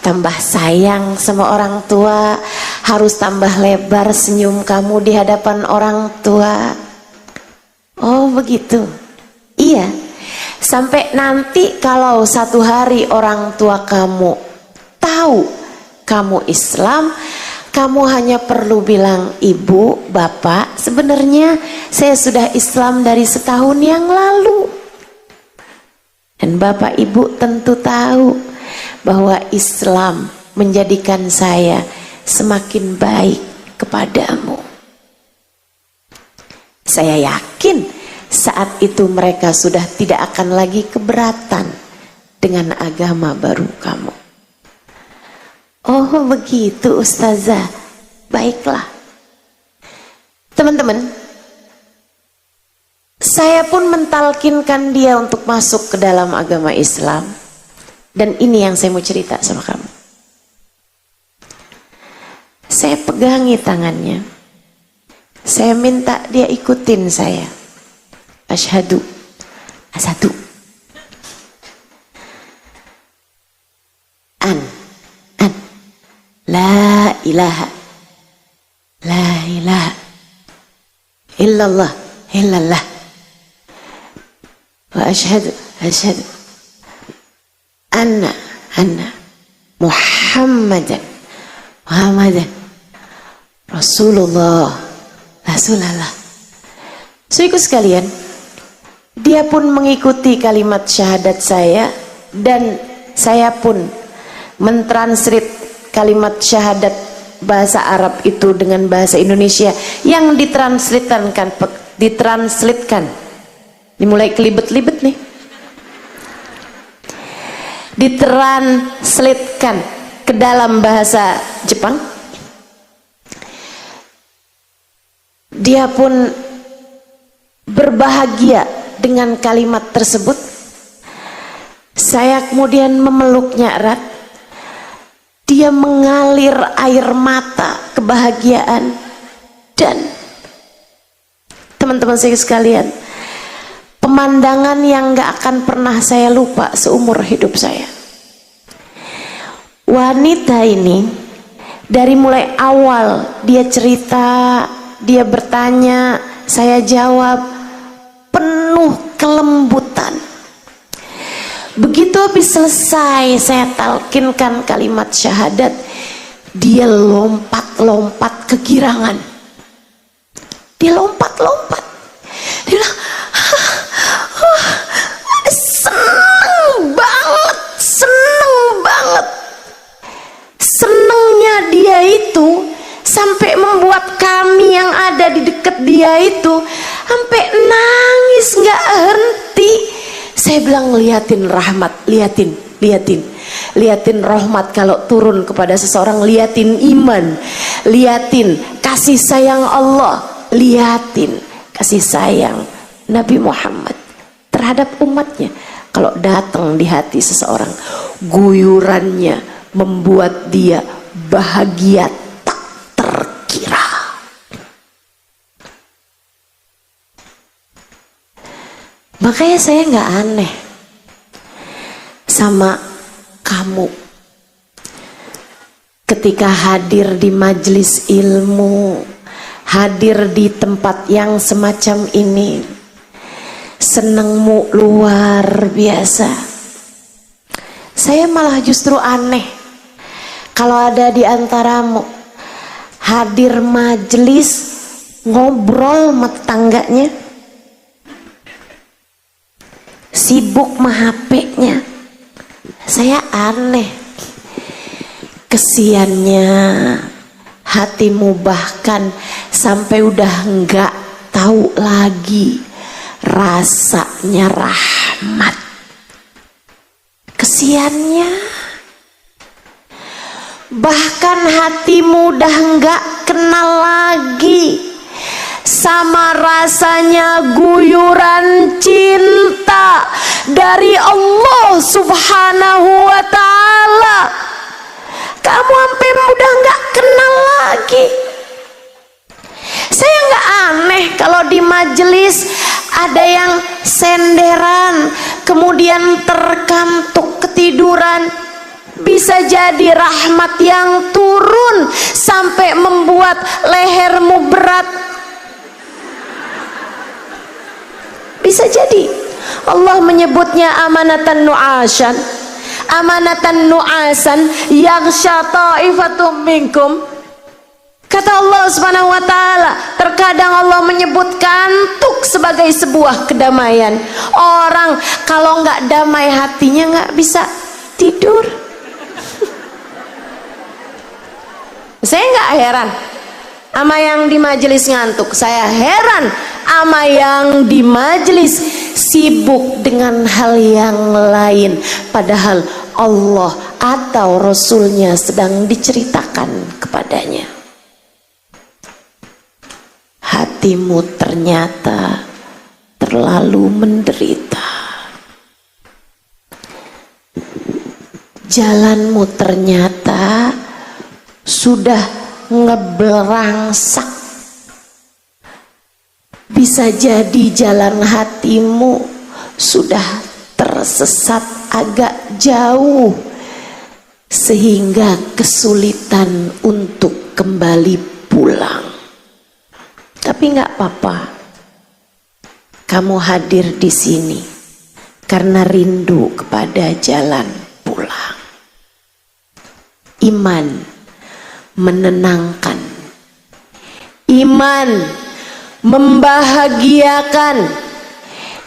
S1: tambah sayang sama orang tua, harus tambah lebar senyum kamu di hadapan orang tua. Oh begitu? Iya. Sampai nanti kalau satu hari orang tua kamu tahu kamu Islam, kamu hanya perlu bilang, ibu, bapak, sebenarnya saya sudah Islam dari setahun yang lalu. Dan bapak ibu tentu tahu bahwa Islam menjadikan saya semakin baik kepadamu. Saya yakin saat itu mereka sudah tidak akan lagi keberatan dengan agama baru kamu. Oh begitu ustazah, baiklah. Teman-teman, saya pun mentalkinkan dia untuk masuk ke dalam agama Islam. Dan ini yang saya mau cerita sama kamu. Saya pegangi tangannya, saya minta dia ikutin saya. Asyhadu, asadu, an, la ilaha, illallah, wa asyhadu, anna Muhammadan Rasulullah. Saudaraku sekalian, dia pun mengikuti kalimat syahadat saya, dan saya pun mentranslate kalimat syahadat bahasa Arab itu dengan bahasa Indonesia yang ditranslatekan. Dimulai kelibet-libet nih. Ditranslatekan ke dalam bahasa Jepang. Dia pun berbahagia dengan kalimat tersebut. Saya kemudian memeluknya erat. Dia mengalir air mata kebahagiaan. Dan teman-teman saya sekalian, pemandangan yang gak akan pernah saya lupa seumur hidup saya. Wanita ini dari mulai awal dia cerita, dia bertanya, saya jawab, penuh kelembutan. Begitu habis selesai saya talkinkan kalimat syahadat, dia lompat-lompat kegirangan. Dia lompat-lompat. Dia bilang, seneng banget. Senengnya dia itu sampai membuat kami yang ada di dekat dia itu sampai nangis nggak henti. Saya bilang, liatin rahmat, liatin rahmat kalau turun kepada seseorang, liatin iman, liatin kasih sayang Allah, liatin kasih sayang Nabi Muhammad terhadap umatnya. Kalau datang di hati seseorang, guyurannya membuat dia bahagia tak terkira. Makanya saya nggak aneh sama kamu ketika hadir di majelis ilmu, hadir di tempat yang semacam ini, senengmu luar biasa. Saya malah justru aneh kalau ada di antaramu hadir majelis ngobrol sama tetangganya, sibuk sama HP-nya. Saya aneh. Kesiannya hatimu bahkan sampai udah enggak tahu lagi rasanya rahmat. Kesiannya bahkan hatimu udah enggak kenal lagi sama rasanya guyuran cinta dari Allah Subhanahu wa ta'ala. Kamu sampai udah nggak kenal lagi. Saya nggak aneh kalau di majelis ada yang senderan kemudian terkantuk ketiduran. Bisa jadi rahmat yang turun sampai membuat lehermu berat. Bisa jadi Allah menyebutnya amanatan nu'asan, amanatan nu'asan yaghsha ta'ifatum minkum. Kata Allah Subhanahu wa ta'ala, terkadang Allah menyebut kantuk sebagai sebuah kedamaian. Orang kalau nggak damai hatinya nggak bisa tidur. Saya nggak heran sama yang di majelis ngantuk. Saya heran sama yang di majelis sibuk dengan hal yang lain, padahal Allah atau Rasulnya sedang diceritakan kepadanya. Hatimu ternyata terlalu menderita. Jalanmu ternyata sudah ngeberangsak. Bisa jadi jalan hatimu sudah tersesat agak jauh sehingga kesulitan untuk kembali pulang. Tapi nggak apa-apa, kamu hadir di sini karena rindu kepada jalan pulang. Iman menenangkan, iman membahagiakan,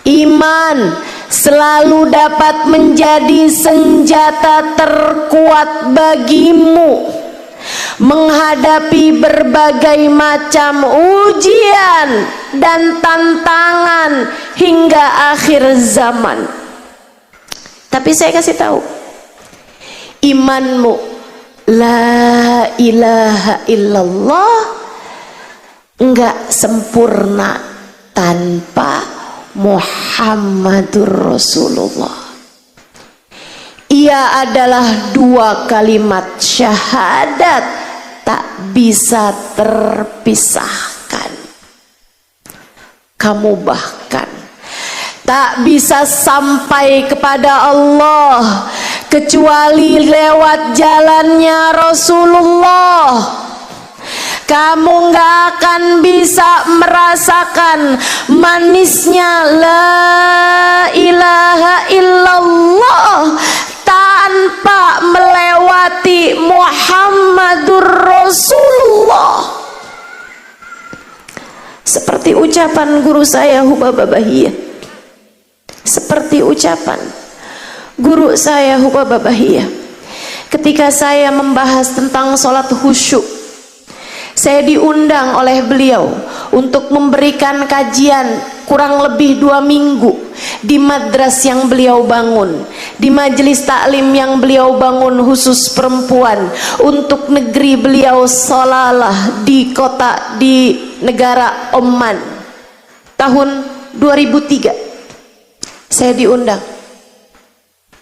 S1: iman selalu dapat menjadi senjata terkuat bagimu menghadapi berbagai macam ujian dan tantangan hingga akhir zaman. Tapi saya kasih tahu, imanmu la ilaha illallah enggak sempurna tanpa Muhammadur Rasulullah. Ia adalah dua kalimat syahadat tak bisa terpisahkan. Kamu bahkan tak bisa sampai kepada Allah kecuali lewat jalannya Rasulullah. Kamu nggak akan bisa merasakan manisnya la ilaha illallah tanpa melewati Muhammadur Rasulullah. Seperti ucapan guru saya Hubaba Bahiyah, seperti ucapan guru saya Hubaba Bahiyah ketika saya membahas tentang sholat khusyuk. Saya diundang oleh beliau untuk memberikan kajian kurang lebih 2 minggu di madras yang beliau bangun, di majelis taklim yang beliau bangun khusus perempuan untuk negeri beliau Salalah di negara Oman tahun 2003. Saya diundang.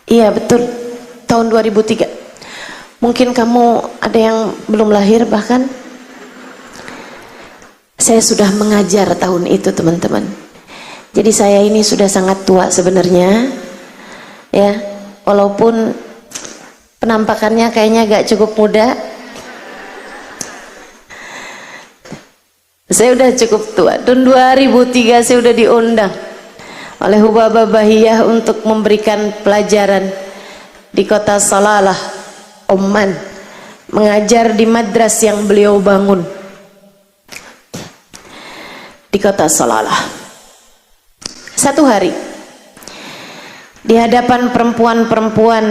S1: Iya betul, tahun 2003. Mungkin kamu ada yang belum lahir bahkan. Saya sudah mengajar tahun itu, teman-teman. Jadi saya ini sudah sangat tua sebenarnya, ya, walaupun penampakannya kayaknya agak cukup muda. Saya udah cukup tua. Tahun 2003 saya udah diundang oleh Hubabah Bahiyah untuk memberikan pelajaran di kota Salalah, Oman, mengajar di madras yang beliau bangun di kota Salalah. Satu hari di hadapan perempuan-perempuan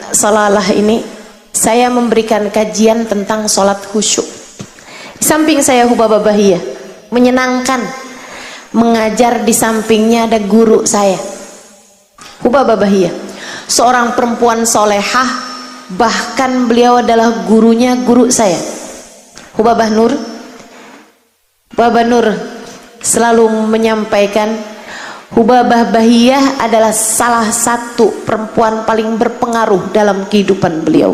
S1: Salalah ini, saya memberikan kajian tentang sholat khusyuk. Di samping saya Hubabah Bahiyah, menyenangkan mengajar. Di sampingnya ada guru saya, Hubabah Bahiyah, seorang perempuan solehah, bahkan beliau adalah gurunya guru saya, Hubabah Nur. Hubabah Nur selalu menyampaikan Hubabah Bahiyah adalah salah satu perempuan paling berpengaruh dalam kehidupan beliau,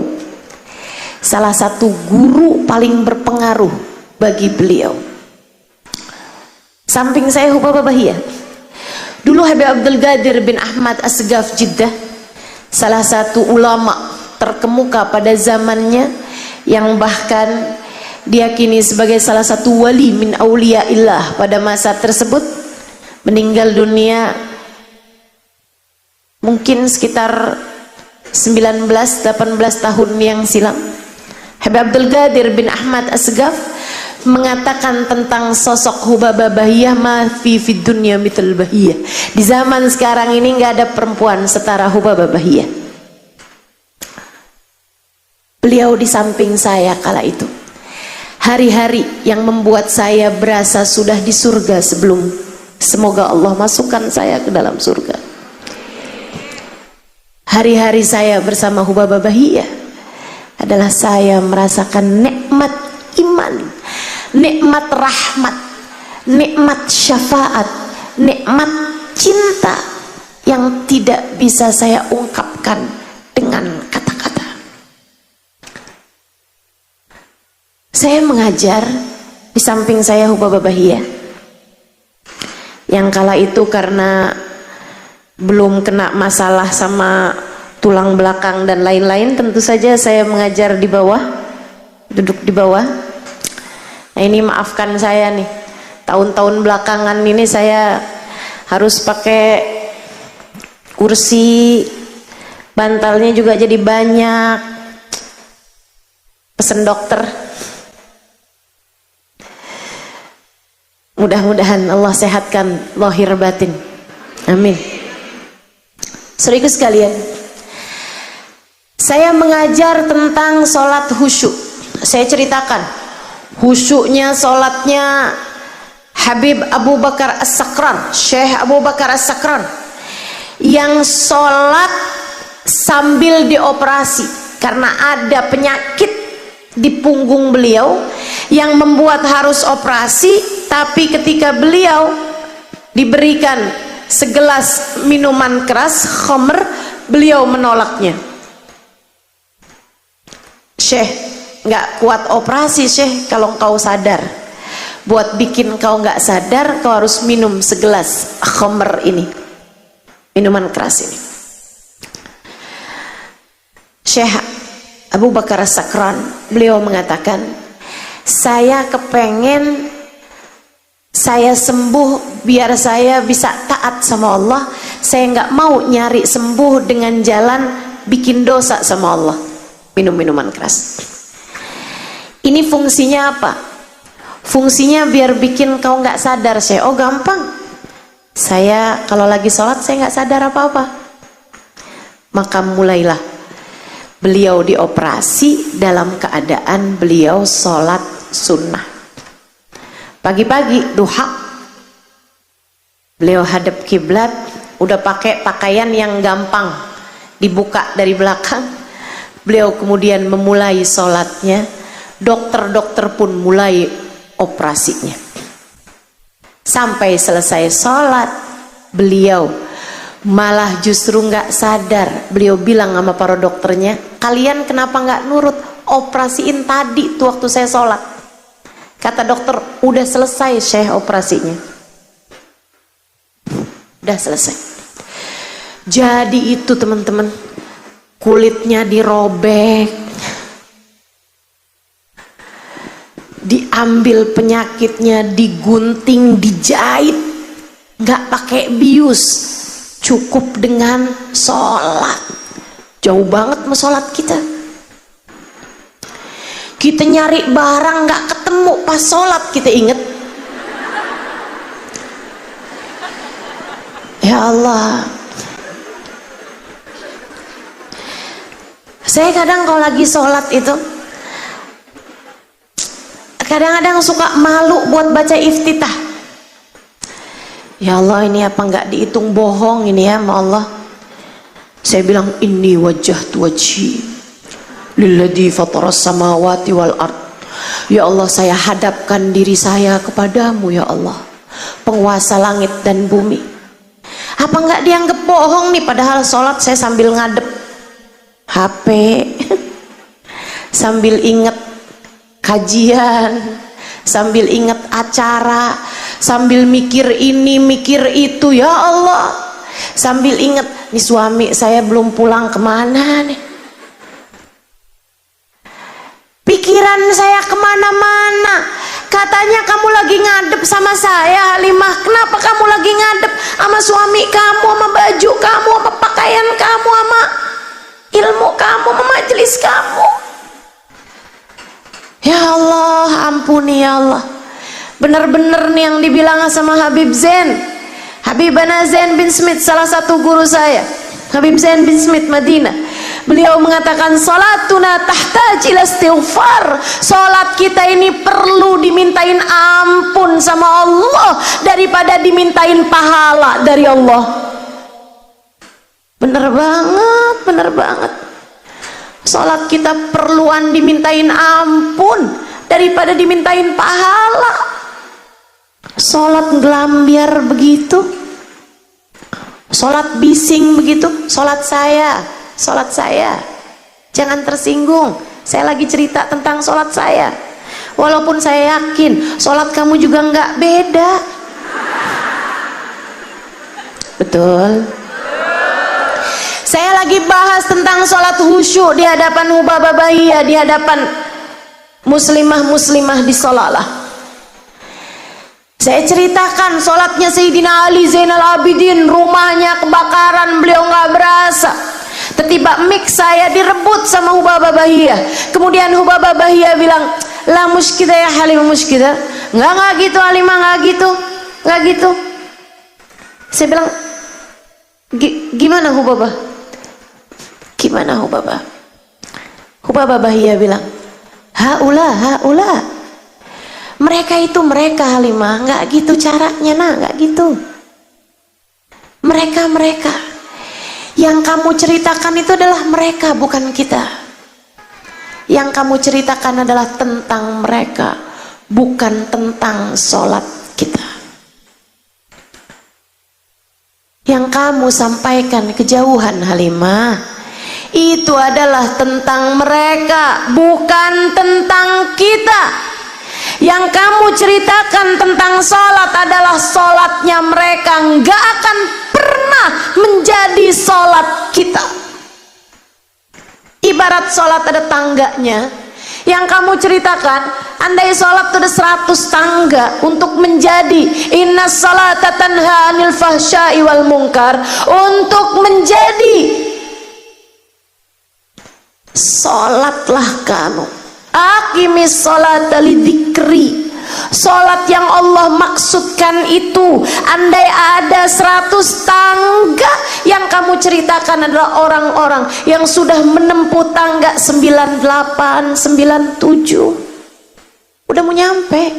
S1: salah satu guru paling berpengaruh bagi beliau. Samping saya Hubabah Bahiyah, dulu Habib Abdul Qadir bin Ahmad Asgaf Jeddah, salah satu ulama terkemuka pada zamannya, yang bahkan diyakini sebagai salah satu wali min auliyaillah pada masa tersebut, meninggal dunia mungkin sekitar 19-18 tahun yang silam. Habib Abdul Qadir bin Ahmad Asgaf mengatakan tentang sosok Hubabah Bahiyah, ma fi fid dunya mithal Bahiyah. Di zaman sekarang ini nggak ada perempuan setara Hubabah Bahiyah. Beliau di samping saya kala itu. Hari-hari yang membuat saya berasa sudah di surga sebelum, semoga Allah masukkan saya ke dalam surga. Hari-hari saya bersama Hubabah Bahiyah adalah saya merasakan nikmat iman, nikmat rahmat, nikmat syafaat, nikmat cinta yang tidak bisa saya ungkapkan dengan kata-kata. Saya mengajar, di samping saya Hubabah Bahiyah, yang kala itu karena belum kena masalah sama tulang belakang dan lain-lain, tentu saja saya mengajar di bawah, duduk di bawah. Nah ini maafkan saya nih, tahun-tahun belakangan ini saya harus pakai kursi, bantalnya juga jadi banyak, pesen dokter. Mudah-mudahan Allah sehatkan lahir batin, amin. Saudaraku sekalian, saya mengajar tentang sholat khusyuk. Saya ceritakan khusyuknya sholatnya Habib Abu Bakar As-Sakran, Syekh Abu Bakar As-Sakran, yang sholat sambil dioperasi karena ada penyakit di punggung beliau yang membuat harus operasi. Tapi ketika beliau diberikan segelas minuman keras, khamr, beliau menolaknya. Syekh, nggak kuat operasi Syekh kalau engkau sadar. Buat bikin kau nggak sadar, kau harus minum segelas khamr ini, minuman keras ini. Syekh Abu Bakar As-Sakran, beliau mengatakan, saya kepengen saya sembuh biar saya bisa taat sama Allah. Saya nggak mau nyari sembuh dengan jalan bikin dosa sama Allah, minum minuman keras. Ini fungsinya apa? Fungsinya biar bikin kau nggak sadar. Saya, oh gampang, saya kalau lagi sholat saya nggak sadar apa-apa. Maka mulailah beliau dioperasi dalam keadaan beliau sholat sunnah. Pagi-pagi duha, Beliau hadap kiblat, udah pakai pakaian yang gampang dibuka dari belakang. Beliau kemudian memulai sholatnya. Dokter-dokter pun mulai operasinya. Sampai selesai sholat, beliau malah justru nggak sadar. Beliau bilang sama para dokternya, kalian kenapa nggak nurut? Operasiin tadi tuh waktu saya sholat. Kata dokter, udah selesai Syekh operasinya. Udah selesai. Jadi itu teman-teman, kulitnya dirobek, diambil penyakitnya, digunting, dijahit, nggak pakai bius, cukup dengan sholat. Jauh banget sama sholat kita. Kita nyari barang nggak ketemu, pas sholat kita inget. Ya Allah, saya kadang kalau lagi sholat itu kadang-kadang suka malu buat baca iftitah. Ya Allah, ini apa nggak dihitung bohong ini ya sama Allah. Saya bilang, inni wajjahtu wajhi lilladzi fataras samawati wal ard. Ya Allah, saya hadapkan diri saya kepadamu ya Allah, penguasa langit dan bumi. Apa nggak dianggap bohong nih, padahal sholat saya sambil ngadep HP sambil inget kajian, sambil inget acara, sambil mikir ini mikir itu ya Allah, sambil inget nih suami saya belum pulang kemana nih, pikiran saya kemana-mana. Katanya kamu lagi ngadep sama saya Halimah, kenapa kamu lagi ngadep sama suami kamu, sama baju kamu, sama pakaian kamu, sama ilmu kamu, sama majelis kamu? Ya Allah, ampuni ya Allah. Bener-bener nih yang dibilang sama Habib Zain, Habibana Zain bin Smith, salah satu guru saya, Habib Zain bin Smith Madinah. Beliau mengatakan, salatuna tahtaj ila istighfar. Salat kita ini perlu dimintain ampun sama Allah daripada dimintain pahala dari Allah. Bener banget, bener banget. Salat kita perluan dimintain ampun daripada dimintain pahala. Salat ngelambiar begitu, salat bising begitu, salat saya. Jangan tersinggung, saya lagi cerita tentang salat saya. Walaupun saya yakin salat kamu juga nggak beda. Betul. Saya lagi bahas tentang salat khusyuk di hadapan Hubabah Bahiyah, di hadapan muslimah-muslimah di Salalah. Saya ceritakan salatnya Sayyidina Ali Zainal Abidin, rumahnya kebakaran, beliau nggak berasa. Tiba-tiba mic saya direbut sama Hubabah Bahiyah. Kemudian Hubabah Bahiyah bilang, la muskida ya Halimah muskida. Enggak gitu Halimah, enggak gitu. Saya bilang, gimana Hubabah? Gimana Hubabah? Hubabah Bahiyah bilang, haula. Mereka itu mereka Halimah, enggak gitu caranya enggak gitu. Mereka. Yang kamu ceritakan itu adalah mereka, bukan kita. Yang kamu ceritakan adalah tentang mereka, bukan tentang sholat kita. Yang kamu sampaikan kejauhan Halimah, itu adalah tentang mereka, bukan tentang kita. Yang kamu ceritakan tentang sholat adalah sholatnya mereka, nggak akan pernah menjadi sholat kita. Ibarat sholat ada tangganya. Yang kamu ceritakan, andai sholat itu ada 100 tangga untuk menjadi inna sholata tanha anil fahsya'i wal munkar, untuk menjadi sholatlah kamu. Aqimis sholata lidzikri. Sholat yang Allah maksudkan itu, andai ada 100 tangga, yang kamu ceritakan adalah orang-orang yang sudah menempuh tangga 98, 97, udah mau nyampe.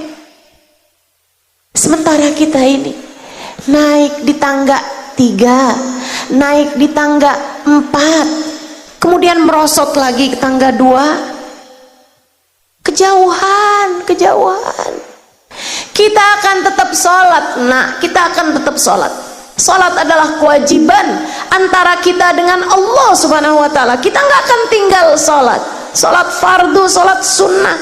S1: Sementara kita ini naik di tangga 3, naik di tangga 4, kemudian merosot lagi ke tangga 2, kejauhan. Kita akan tetap sholat, kita akan tetap sholat. Sholat adalah kewajiban antara kita dengan Allah Subhanahu wa ta'ala. Kita nggak akan tinggal sholat fardu, sholat sunnah,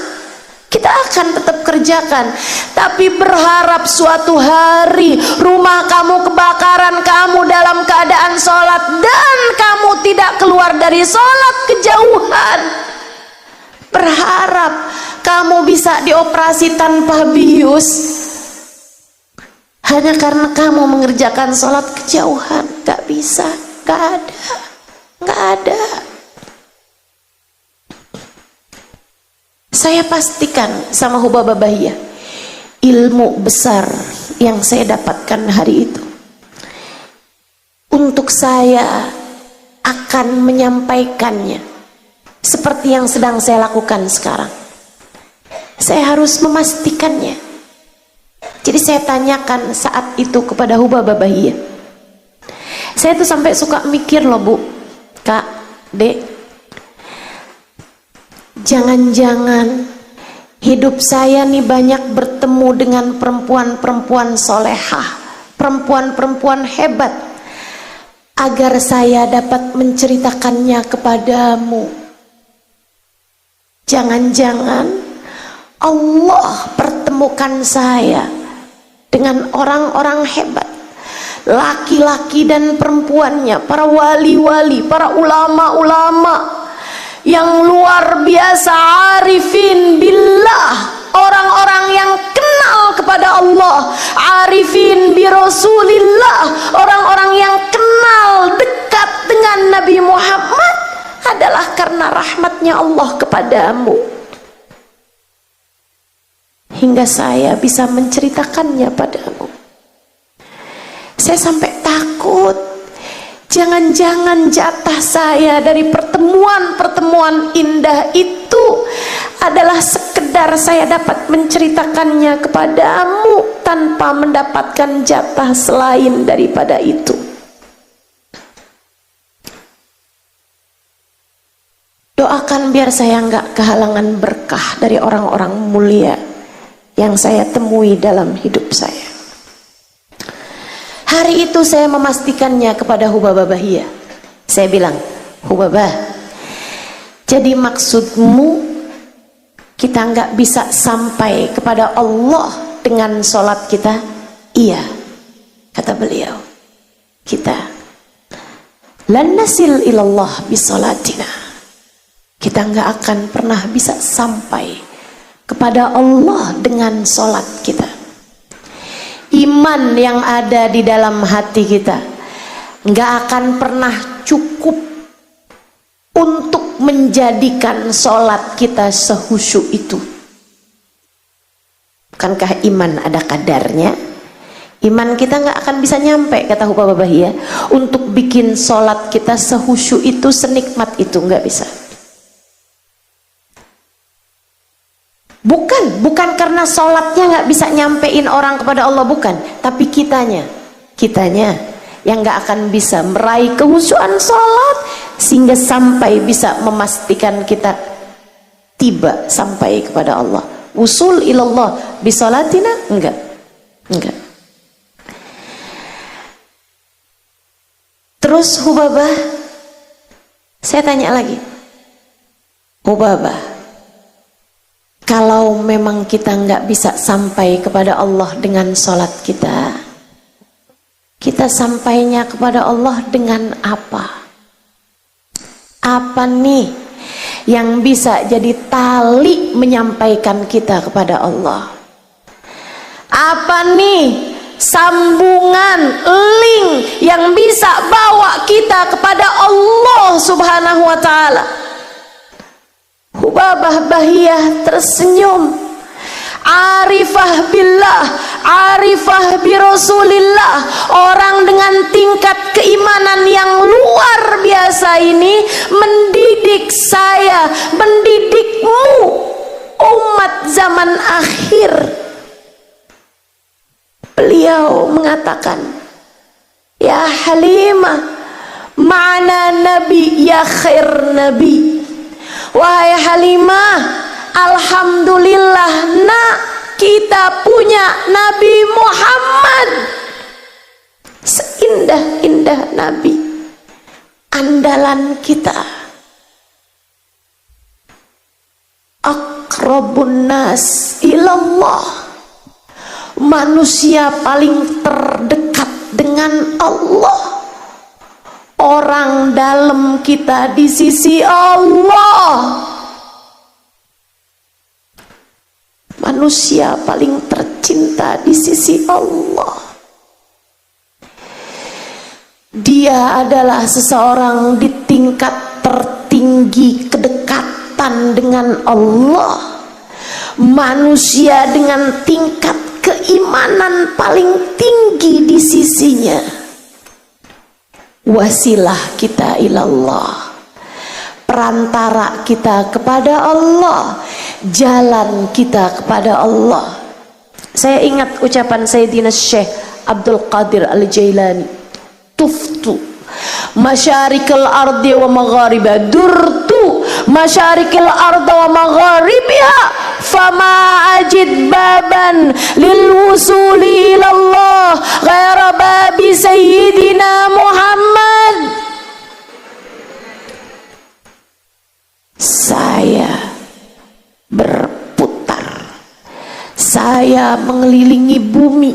S1: kita akan tetap kerjakan. Tapi berharap suatu hari rumah kamu kebakaran, kamu dalam keadaan sholat dan kamu tidak keluar dari sholat, kejauhan. Berharap kamu bisa dioperasi tanpa bius hanya karena kamu mengerjakan sholat, kejauhan. Gak bisa, gak ada. Saya pastikan sama Hubabah Bahiyah, ilmu besar yang saya dapatkan hari itu, untuk saya akan menyampaikannya seperti yang sedang saya lakukan sekarang. Saya harus memastikannya. Jadi saya tanyakan saat itu kepada Hubabah Bahiyah. Saya tuh sampai suka mikir loh Bu, Kak, Dek, jangan-jangan hidup saya nih banyak bertemu dengan perempuan-perempuan solehah, perempuan-perempuan hebat, agar saya dapat menceritakannya kepadamu. Jangan-jangan Allah pertemukan saya dengan orang-orang hebat, laki-laki dan perempuannya, para wali-wali, para ulama-ulama yang luar biasa, arifin billah, orang-orang yang kenal kepada Allah, arifin bi Rasulillah, orang-orang yang kenal dekat dengan Nabi Muhammad, adalah karena rahmatnya Allah kepadamu, hingga saya bisa menceritakannya padamu. Saya sampai takut, jangan-jangan jatah saya dari pertemuan-pertemuan indah itu adalah sekedar saya dapat menceritakannya kepadamu tanpa mendapatkan jatah selain daripada itu. Doakan biar saya nggak kehalangan berkah dari orang-orang mulia yang saya temui dalam hidup saya. Hari itu saya memastikannya kepada Hubabah Bahiyah. Saya bilang, Hubabah, jadi maksudmu kita nggak bisa sampai kepada Allah dengan sholat kita? Iya, kata beliau, kita lan nasil ilallah bisolatina, kita nggak akan pernah bisa sampai kepada Allah dengan sholat kita. Iman yang ada di dalam hati kita nggak akan pernah cukup untuk menjadikan sholat kita sehusyuk itu. Bukankah iman ada kadarnya? Iman kita nggak akan bisa nyampe, kata Hubabah Bahiyah, untuk bikin sholat kita sehusyuk itu, senikmat itu, nggak bisa. Bukan karena sholatnya nggak bisa nyampein orang kepada Allah, bukan, tapi kitanya yang nggak akan bisa meraih kehusyuan sholat sehingga sampai bisa memastikan kita tiba sampai kepada Allah. Usul ilallah bisolatina, enggak. Terus Hubabah, saya tanya lagi, Hubabah, kalau memang kita nggak bisa sampai kepada Allah dengan sholat kita, kita sampainya kepada Allah dengan apa? Apa nih yang bisa jadi tali menyampaikan kita kepada Allah? Apa nih sambungan, link yang bisa bawa kita kepada Allah Subhanahu wa ta'ala? Hubabah Bahiyah tersenyum. Arifah billah, arifah bi Rasulillah, orang dengan tingkat keimanan yang luar biasa ini mendidik saya, mendidikmu, umat zaman akhir, Beliau mengatakan, ya Halimah, ma'ana nabi ya khair nabi. Wahai Halimah, alhamdulillah nak, kita punya Nabi Muhammad, seindah-indah Nabi, andalan kita, aqrabun nas ilallah, manusia paling terdekat dengan Allah, orang dalam kita di sisi Allah, manusia paling tercinta di sisi Allah. Dia adalah seseorang di tingkat tertinggi kedekatan dengan Allah, manusia dengan tingkat keimanan paling tinggi di sisinya. Wasilah kita ilallah, perantara kita kepada Allah, jalan kita kepada Allah. Saya ingat ucapan Sayyidina Syekh Abdul Qadir Al-Jailani, tuftu masyarikal ardi wa magharibiha, durtu masyarikal ardi wa magharibiha, fama ajid baban lil wusuli ilallah ghaira babi Sayyidina Muhammad. Saya berputar, saya mengelilingi bumi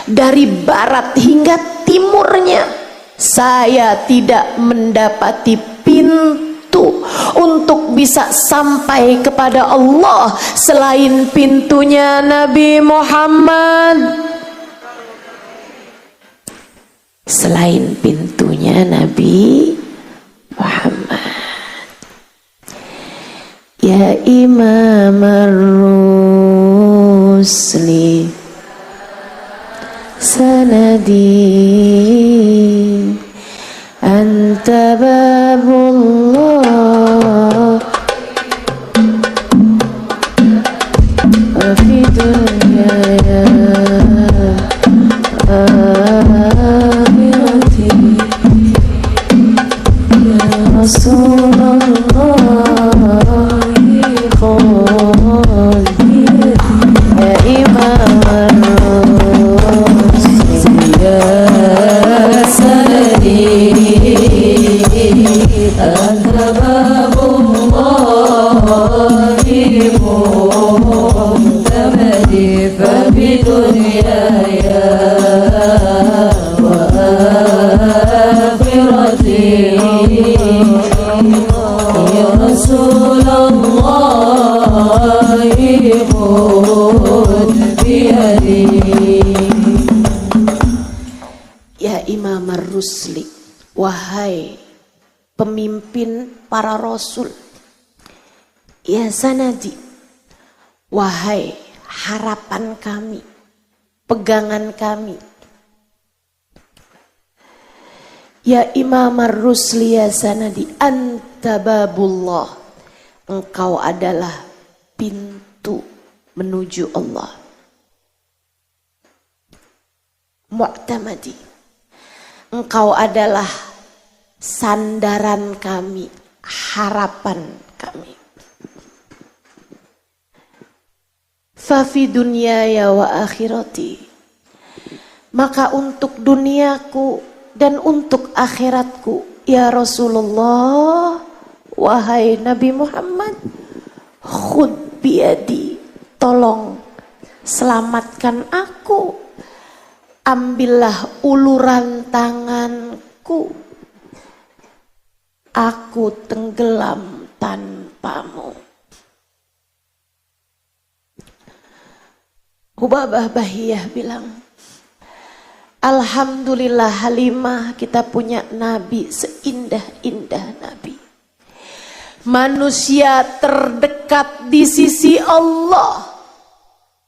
S1: dari barat hingga timurnya. Saya tidak mendapati pintu untuk bisa sampai kepada Allah selain pintunya Nabi Muhammad, selain pintunya Nabi Muhammad. Ya Imam ar-Rusli sanadi anta babullah wa fi dunya akhirati ya Rasulullah. Ya Imam ar-Rusli sanadi anta babullahi mu'tamadi fa bidunyaya wa akhirati ya Rasulullah ya Imam ar-Rusli, wahai pemimpin para rasul, ya sanadi, wahai harapan kami, pegangan kami, ya Imam ar-Rusli, ya sanadi, anta babullah, engkau adalah pintu menuju Allah. Mu'tamadi, engkau adalah sandaran kami, harapan kami. Fa fi dunyaya wa akhirati, maka untuk duniaku dan untuk akhiratku, ya Rasulullah, wahai Nabi Muhammad, khud biyadi, tolong selamatkan aku, ambillah uluran tanganku, aku tenggelam tanpamu. Hubabah Bahiyah bilang, alhamdulillah Halimah, kita punya Nabi seindah-indah Nabi, manusia terdekat di sisi Allah,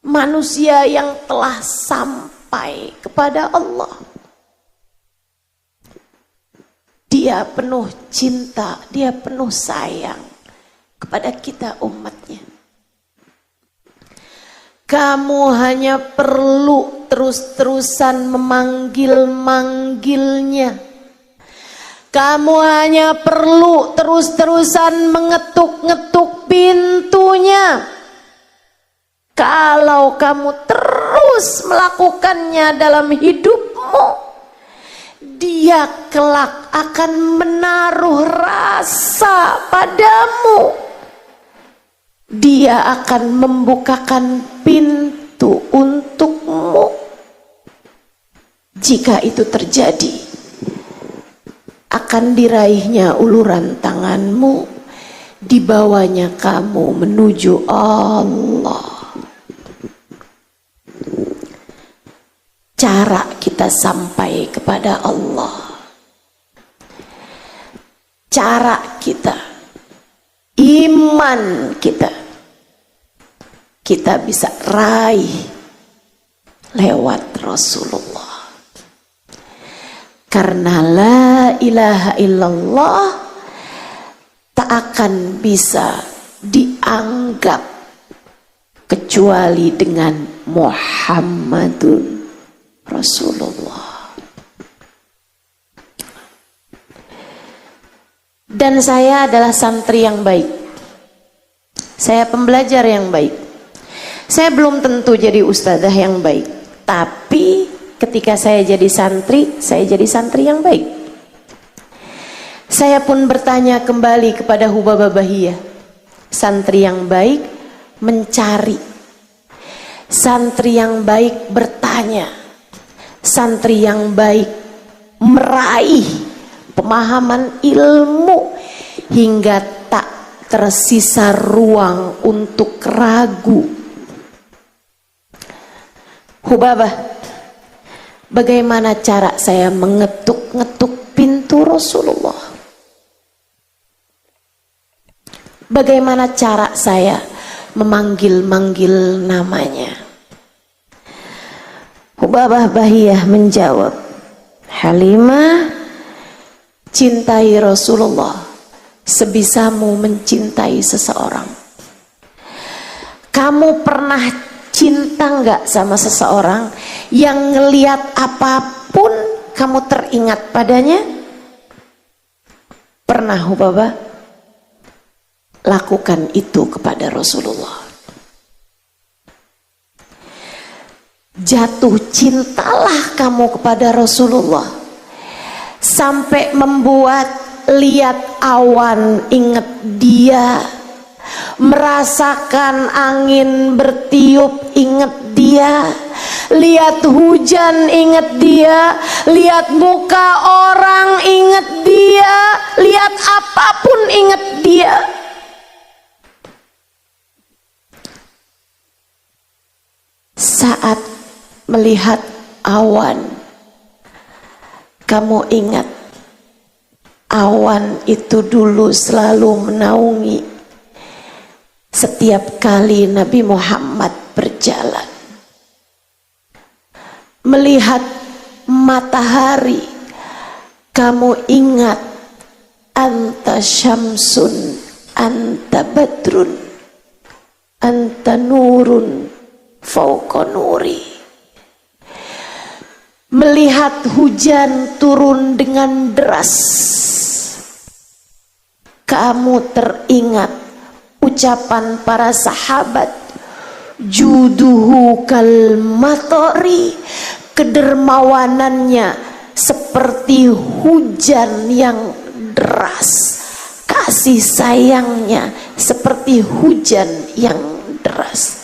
S1: manusia yang telah sampai kepada Allah. Dia penuh cinta, dia penuh sayang kepada kita umatnya. Kamu hanya perlu terus-terusan memanggil-manggilnya. Kamu hanya perlu terus-terusan mengetuk-ngetuk pintunya. Kalau kamu terus melakukannya dalam hidupmu, Dia kelak akan menaruh rasa padamu. Dia akan membukakan pintu untukmu. Jika itu terjadi, akan diraihnya uluran tanganmu, dibawanya kamu menuju Allah. Cara kita sampai kepada Allah, cara kita, iman kita bisa raih lewat Rasulullah. Karena la ilaha illallah tak akan bisa dianggap kecuali dengan Muhammadun Rasulullah. Dan saya adalah santri yang baik. Saya pembelajar yang baik. Saya belum tentu jadi ustadzah yang baik, tapi ketika saya jadi santri yang baik. Saya pun bertanya kembali kepada Hubabah Bahiyah. Santri yang baik mencari, santri yang baik bertanya, santri yang baik meraih pemahaman ilmu hingga tak tersisa ruang untuk ragu. Hubabah, bagaimana cara saya mengetuk-ngetuk pintu Rasulullah? Bagaimana cara saya memanggil-manggil namanya? Hubabah Bahiyah menjawab, Halimah, cintai Rasulullah sebisamu mencintai seseorang. Kamu pernah cinta nggak sama seseorang yang ngelihat apapun kamu teringat padanya? Pernah Hubabah? Lakukan itu kepada Rasulullah. Jatuh cintalah kamu kepada Rasulullah sampai membuat lihat awan ingat Dia, merasakan angin bertiup ingat Dia, lihat hujan ingat Dia, lihat muka orang ingat Dia, lihat apapun ingat Dia. Saat melihat awan, kamu ingat awan itu dulu selalu menaungi setiap kali Nabi Muhammad berjalan. Melihat matahari, kamu ingat anta syamsun, anta badrun, anta nurun fauqa nuri. Melihat hujan turun dengan deras, kamu teringat ucapan para sahabat, juduhu kal matori, kedermawanannya seperti hujan yang deras, kasih sayangnya seperti hujan yang deras.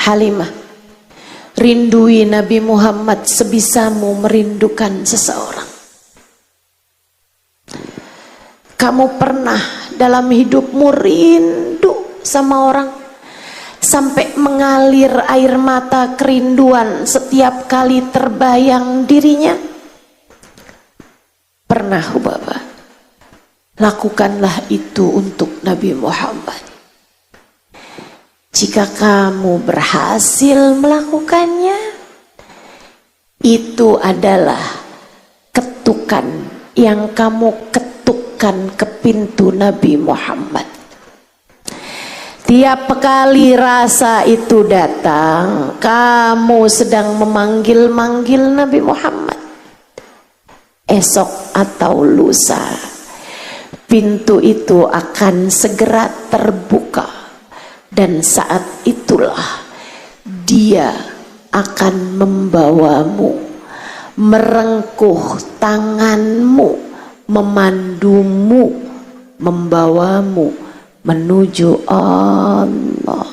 S1: Halimah, rindui Nabi Muhammad sebisamu merindukan seseorang. Kamu pernah dalam hidupmu rindu sama orang sampai mengalir air mata kerinduan setiap kali terbayang dirinya? Pernah Hubabah? Lakukanlah itu untuk Nabi Muhammad. Jika kamu berhasil melakukannya, itu adalah ketukan yang kamu ketuk menunjukkan ke pintu Nabi Muhammad. Tiap kali rasa itu datang, kamu sedang memanggil-manggil Nabi Muhammad. Esok atau lusa, pintu itu akan segera terbuka, dan saat itulah dia akan membawamu, merengkuh tanganmu, memandumu, membawamu menuju Allah.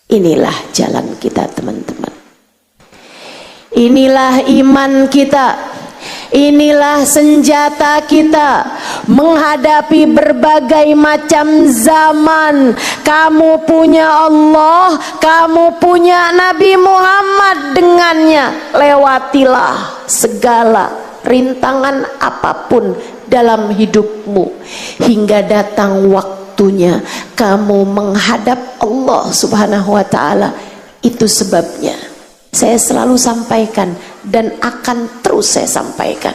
S1: Inilah jalan kita, teman-teman. Inilah iman kita. Inilah senjata kita menghadapi berbagai macam zaman. Kamu punya Allah, kamu punya Nabi Muhammad, dengannya lewatilah segala rintangan apapun dalam hidupmu hingga datang waktunya kamu menghadap Allah Subhanahu wa ta'ala. Itu sebabnya saya selalu sampaikan dan akan terus saya sampaikan.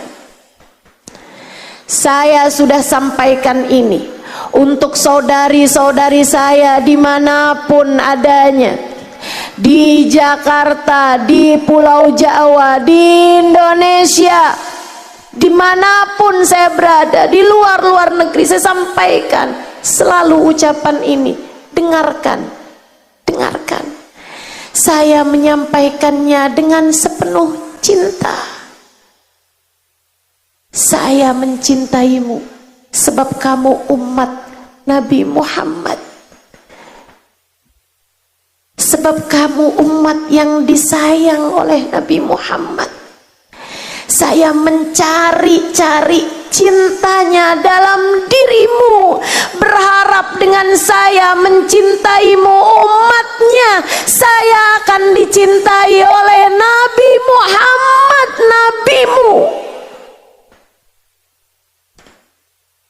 S1: Saya sudah sampaikan ini untuk saudari-saudari saya dimanapun adanya, di Jakarta, di Pulau Jawa, di Indonesia, dimanapun saya berada, di luar negeri, saya sampaikan selalu ucapan ini. Dengarkan, dengarkan. Saya menyampaikannya dengan sepenuh cinta. Saya mencintaimu sebab kamu umat Nabi Muhammad, sebab kamu umat yang disayang oleh Nabi Muhammad. Saya mencari-cari cintanya dalam dirimu, berharap dengan saya mencintaimu umatnya, saya akan dicintai oleh Nabi Muhammad, nabimu.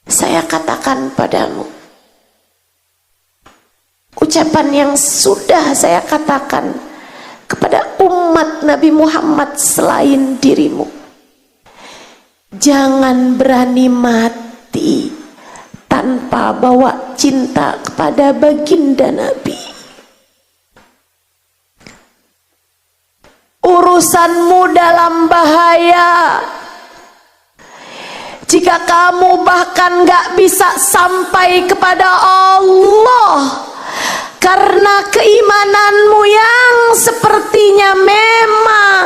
S1: Saya katakan padamu ucapan yang sudah saya katakan kepada umat Nabi Muhammad selain dirimu. Jangan berani mati tanpa bawa cinta kepada baginda Nabi. Urusanmu dalam bahaya jika kamu bahkan gak bisa sampai kepada Allah karena keimananmu yang sepertinya memang.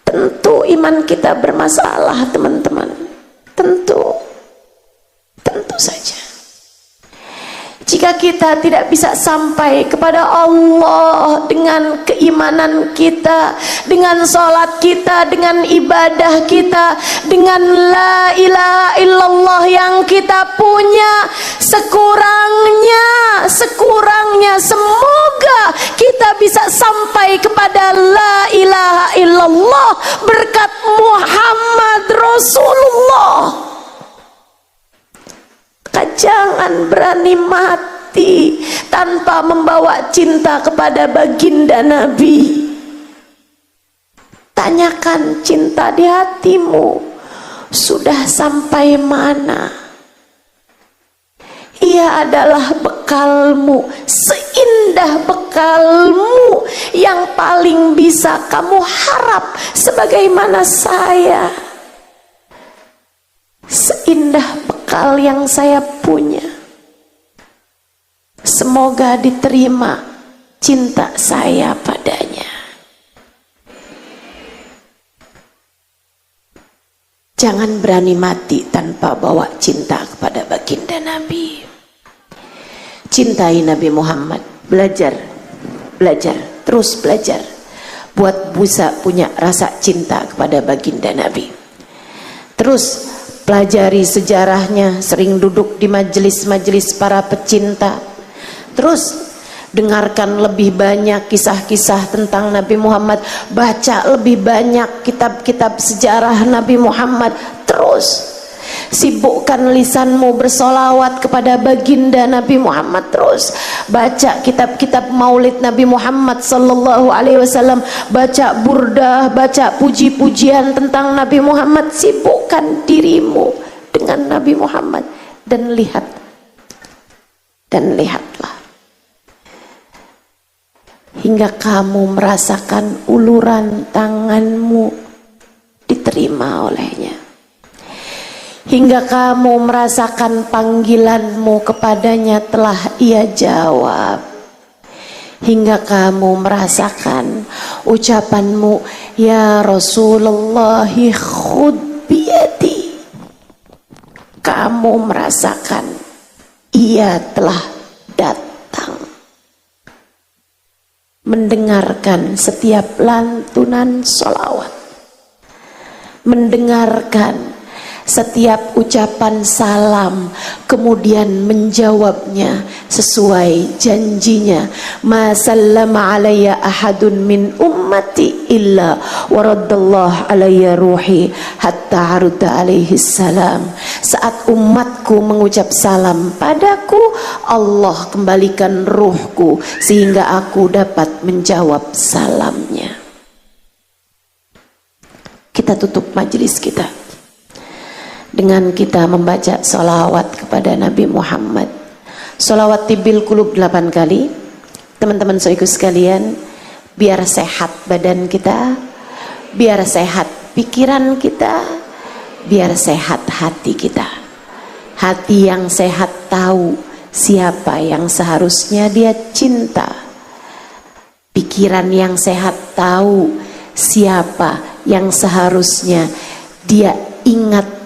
S1: Tentu iman kita bermasalah, teman-teman. Tentu saja. Jika kita tidak bisa sampai kepada Allah dengan keimanan kita, dengan sholat kita, dengan ibadah kita, dengan la ilaha illallah yang kita punya, sekurangnya semoga kita bisa sampai kepada la ilaha illallah berkat Muhammad Rasulullah. Jangan berani mati tanpa membawa cinta kepada baginda Nabi. Tanyakan cinta di hatimu sudah sampai mana. Ia adalah bekalmu, seindah bekalmu yang paling bisa kamu harap sebagaimana saya. Seindah bekal yang saya punya, semoga diterima cinta saya padanya. Jangan berani mati tanpa bawa cinta kepada baginda Nabi. Cintai Nabi Muhammad, belajar, terus belajar buat bisa punya rasa cinta kepada baginda Nabi. Terus pelajari sejarahnya, sering duduk di majelis-majelis para pecinta. Terus dengarkan lebih banyak kisah-kisah tentang Nabi Muhammad, baca lebih banyak kitab-kitab sejarah Nabi Muhammad. Terus Sibukkan lisanmu bersolawat kepada baginda Nabi Muhammad terus. Baca kitab-kitab maulid Nabi Muhammad sallallahu alaihi wasallam, baca burdah, baca puji-pujian tentang Nabi Muhammad. Sibukkan dirimu dengan Nabi Muhammad dan lihatlah hingga kamu merasakan uluran tanganmu diterima olehnya, hingga kamu merasakan panggilanmu kepadanya telah ia jawab, hingga kamu merasakan ucapanmu, ya Rasulullah khud biyadi. Kamu merasakan ia telah datang, mendengarkan setiap lantunan sholawat, mendengarkan setiap ucapan salam, kemudian menjawabnya sesuai janjinya. Ma sallama alayya ahadun min ummati illa waraddallahu alayya ruhi hatta arudda alaihi salam. Saat umatku mengucap salam padaku, Allah kembalikan ruhku sehingga aku dapat menjawab salamnya. Kita tutup majelis kita dengan kita membaca sholawat kepada Nabi Muhammad. Sholawat tibil kulub 8 kali. Teman-teman soiku sekalian, biar sehat badan kita, biar sehat pikiran kita, biar sehat hati kita. Hati yang sehat tahu siapa yang seharusnya dia cinta. Pikiran yang sehat tahu siapa yang seharusnya dia ingat.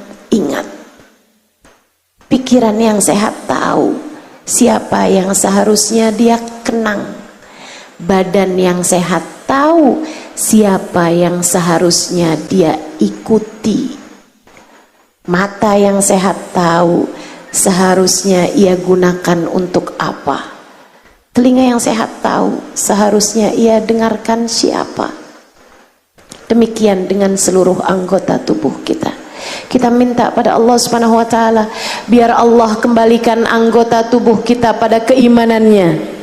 S1: Pikiran yang sehat tahu siapa yang seharusnya dia kenang. Badan yang sehat tahu siapa yang seharusnya dia ikuti. Mata yang sehat tahu seharusnya ia gunakan untuk apa. Telinga yang sehat tahu seharusnya ia dengarkan siapa. Demikian dengan seluruh anggota tubuh kita. Kita minta pada Allah Subhanahu wa taala biar Allah kembalikan anggota tubuh kita pada keimanannya.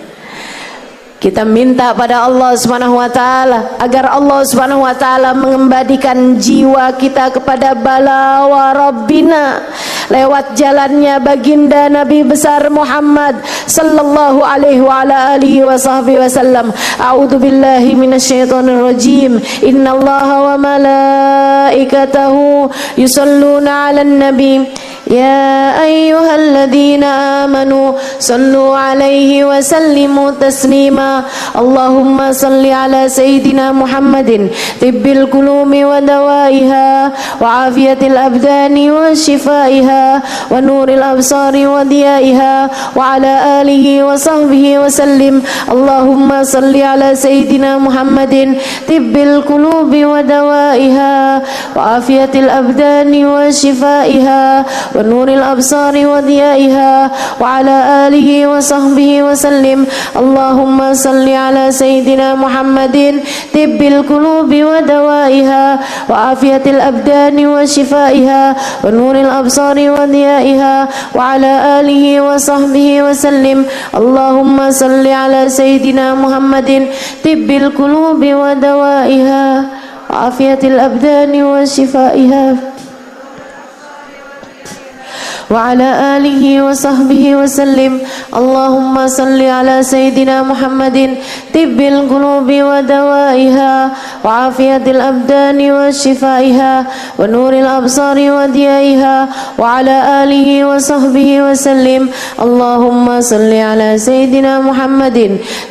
S1: Kita minta pada Allah Subhanahu wa taala agar Allah Subhanahu wa taala mengembalikan jiwa kita kepada bala wa rabbina lewat jalannya baginda Nabi besar Muhammad sallallahu alaihi wa ala alihi wa sahbihi wasallam. A'udzu billahi minasyaitonir rajim. Innallaha wa malaikatahu yusholluna 'alan nabi. Ya ayyuhalladzina amanu sallu alaihi wa sallimu taslima. Allahumma salli ala sayyidina Muhammadin tibbil qulubi wa dawaiha wa afiyatil abdani wa shifaiha wa nuril absari wa diyaiha wa ala alihi wa sahbihi wa sallim. Allahumma salli ala sayyidina Muhammadin tibbil qulubi wa dawaiha wa afiyatil abdani wa shifaiha wa nuril absari wa diyaiha wa ala alihi wa sahbihi wa sallim. Allahumma salli ala sayyidina Muhammadin tibbil qulubi wa dawaiha wa afiyatil abdani wa shifaiha wa nuril absari wa diyaiha wa ala alihi wa sahbihi wa sallim. Allahumma salli ala sayyidina Muhammadin tibbil qulubi wa dawaiha wa afiyatil abdani wa shifaiha وعلى آله وصحبه وسلم. اللهم صل على سيدنا محمد طب القلوب ودوائها وعافية الأبدان وشفائها ونور الأبصار وديائها وعلى آله وصحبه وسلم. اللهم صل على سيدنا محمد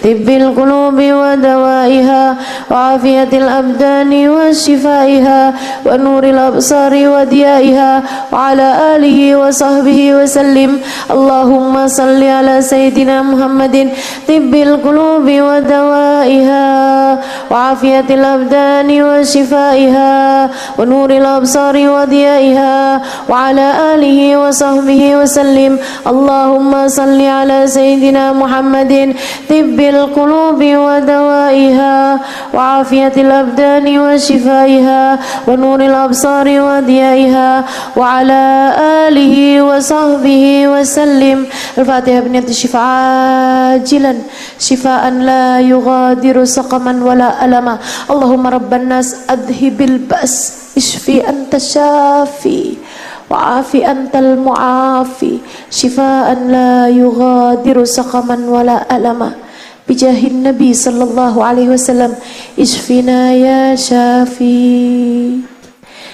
S1: طب القلوب ودوائها وعافية الأبدان وشفائها ونور الأبصار وديائها وعلى آله وصحبه sahbihi wa sallim. Allahumma salli ala sayyidina Muhammadin tibbil qulubi wa dawaiha wa afiyatil abdani wa shifaiha wa nuril absari wa diyaiha wa ala alihi wa sahbihi wa sallim. Allahumma salli ala sayyidina Muhammadin tibbil qulubi wa dawaiha wa afiyatil abdani wa shifaiha wa nuril absari wa diyaiha wa ala alihi wa sahbihi wa sallim. Al-Fatihah biniyati syifaa ajilan syifaan la yughadiru saqaman wala alama. Allahumma rabban nas adhibil ba's ishfi anta syafi wa afi antal muafi syifaan la yughadiru saqaman wala alama. Bijahin Nabi sallallahu alaihi wasallam isfina ya syafi.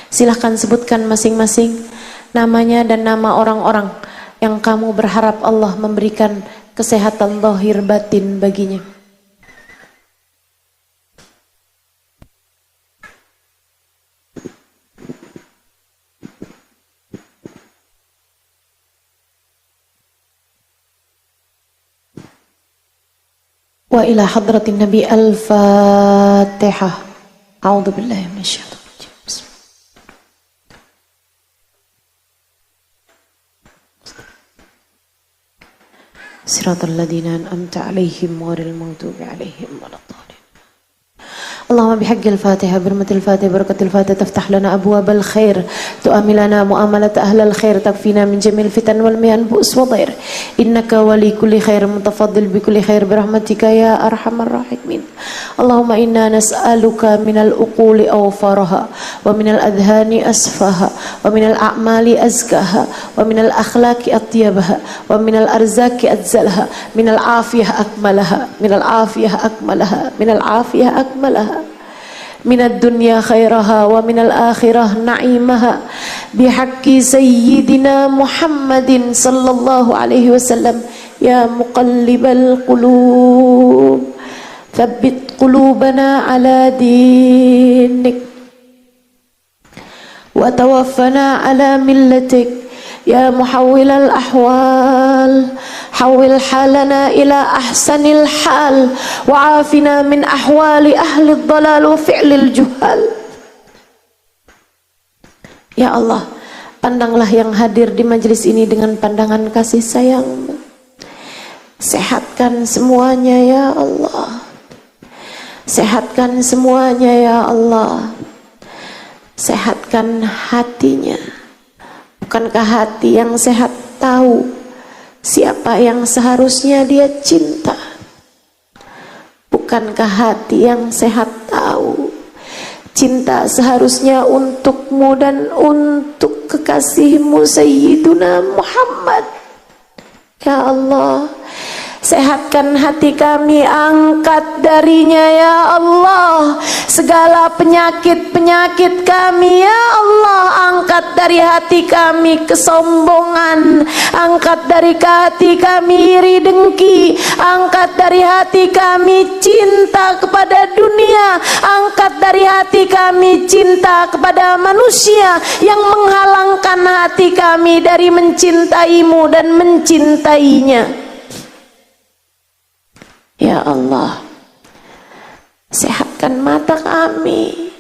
S1: Silahkan sebutkan masing-masing namanya dan nama orang-orang yang kamu berharap Allah memberikan kesehatan zahir batin baginya. Wa ila hadratin Nabi al-Fatihah. A'udzu billahi minasyaitonir rajim. Siratal ladzina an'amta 'alaihim ghairil maghdubi 'alaihim waladdallin. اللهم بحق الفاتحة برمة الفاتحة بركة الفاتحة تفتح لنا أبواب الخير تؤمن لنا مؤاملة أهل الخير تكفينا من جميع الفتن والميان بؤس وضير إنك ولي كل خير متفضل بكل خير برحمتك يا أرحم الراحمين. اللهم إنا نسألك من العقول أوفرها ومن الأذهان أسفها ومن الأعمال أزكاها ومن الأخلاق أطيبها ومن الأرزاق أجزلها من العافية أكملها من العافية أكملها من العافية أكملها من الدنيا خيرها ومن الآخرة نعيمها بحق سيدنا محمد صلى الله عليه وسلم. يا مقلب القلوب ثبت قلوبنا على دينك وتوفنا على ملتك. يا محول الأحوال حول حالنا إلى أحسن الحال وعافنا من أحوال أهل الضلال وفعل الجهال. Ya Allah, pandanglah yang hadir di majelis ini dengan pandangan kasih sayang-Mu. Sehatkan semuanya ya Allah. Sehatkan semuanya ya Allah. Sehatkan hatinya. Bukankah hati yang sehat tahu siapa yang seharusnya dia cinta? Bukankah hati yang sehat tahu cinta seharusnya untukmu dan untuk kekasihmu Sayyiduna Muhammad? Ya Allah, sehatkan hati kami, angkat darinya ya Allah segala penyakit-penyakit kami ya Allah. Angkat dari hati kami kesombongan, angkat dari hati kami iri dengki, angkat dari hati kami cinta kepada dunia, angkat dari hati kami cinta kepada manusia yang menghalangkan hati kami dari mencintaimu dan mencintainya. Ya Allah, sehatkan mata kami,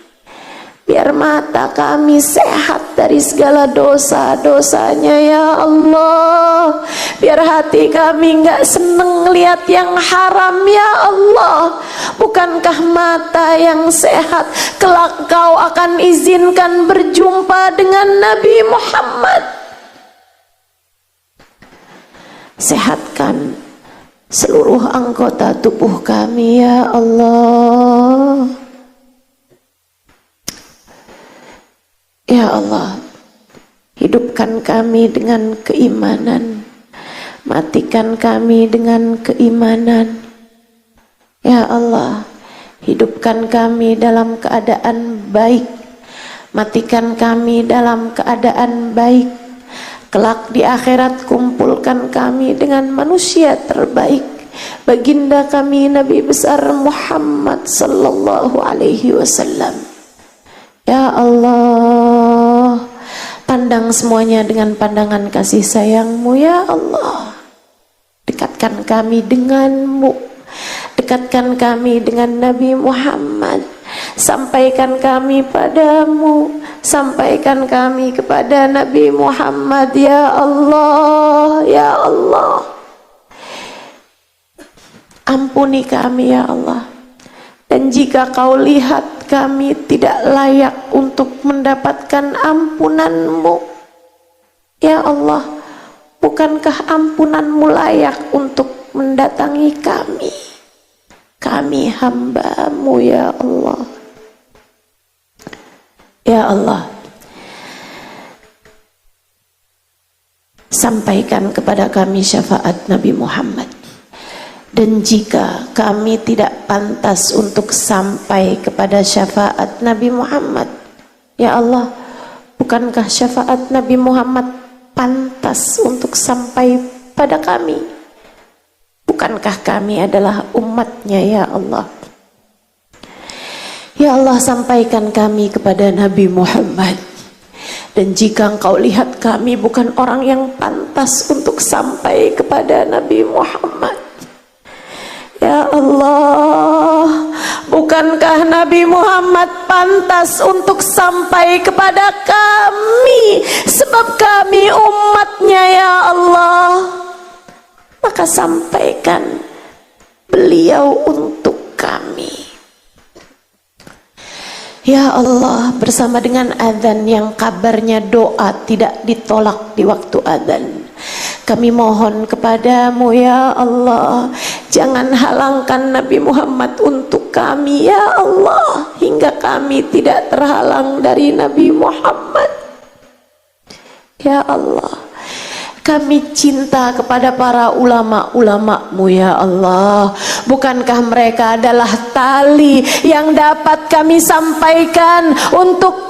S1: biar mata kami sehat dari segala dosa-dosanya ya Allah. Biar hati kami gak seneng lihat yang haram ya Allah. Bukankah mata yang sehat kelak Kau akan izinkan berjumpa dengan Nabi Muhammad? Sehatkan seluruh anggota tubuh kami ya Allah. Ya Allah, hidupkan kami dengan keimanan, matikan kami dengan keimanan. Ya Allah, hidupkan kami dalam keadaan baik, matikan kami dalam keadaan baik. Kelak di akhirat kumpulkan kami dengan manusia terbaik, baginda kami Nabi besar Muhammad sallallahu alaihi wasallam. Ya Allah, pandang pandang semuanya dengan pandangan kasih sayang-Mu ya Allah. Dekatkan kami dengan-Mu, dekatkan kami dengan Nabi Muhammad, sampaikan kami padamu, sampaikan kami kepada Nabi Muhammad ya Allah, ya Allah. Ampuni kami ya Allah. Dan jika Kau lihat kami tidak layak untuk mendapatkan ampunan-Mu, ya Allah, bukankah ampunan-Mu layak untuk mendatangi kami? Kami hamba-Mu ya Allah. Ya Allah, sampaikan kepada kami syafaat Nabi Muhammad. Dan jika kami tidak pantas untuk sampai kepada syafaat Nabi Muhammad, ya Allah, bukankah syafaat Nabi Muhammad pantas untuk sampai pada kami? Bukankah kami adalah umatnya ya Allah? Ya Allah, sampaikan kami kepada Nabi Muhammad. Dan jika Engkau lihat kami bukan orang yang pantas untuk sampai kepada Nabi Muhammad, ya Allah, bukankah Nabi Muhammad pantas untuk sampai kepada kami, sebab kami umatnya ya Allah? Maka sampaikan beliau untuk kami. Ya Allah, bersama dengan adzan yang kabarnya doa tidak ditolak di waktu adzan, kami mohon kepadamu ya Allah, jangan halangkan Nabi Muhammad untuk kami ya Allah, hingga kami tidak terhalang dari Nabi Muhammad. Ya Allah, kami cinta kepada para ulama-ulama-Mu ya Allah. Bukankah mereka adalah tali yang dapat kami sampaikan untuk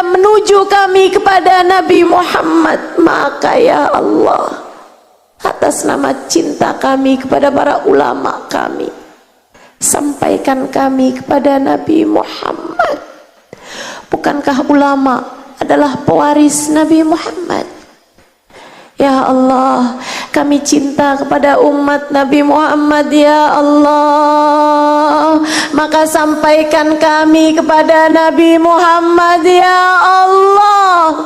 S1: menuju kami kepada Nabi Muhammad? Maka ya Allah, atas nama cinta kami kepada para ulama kami, sampaikan kami kepada Nabi Muhammad. Bukankah ulama adalah pewaris Nabi Muhammad? Ya Allah, kami cinta kepada umat Nabi Muhammad ya Allah, maka sampaikan kami kepada Nabi Muhammad ya Allah.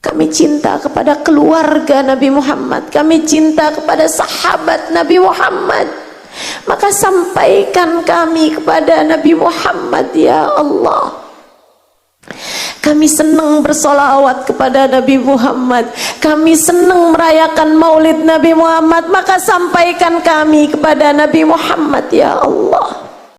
S1: Kami cinta kepada keluarga Nabi Muhammad, kami cinta kepada sahabat Nabi Muhammad, maka sampaikan kami kepada Nabi Muhammad ya Allah. Kami senang bersolawat kepada Nabi Muhammad, kami senang merayakan maulid Nabi Muhammad, maka sampaikan kami kepada Nabi Muhammad ya Allah.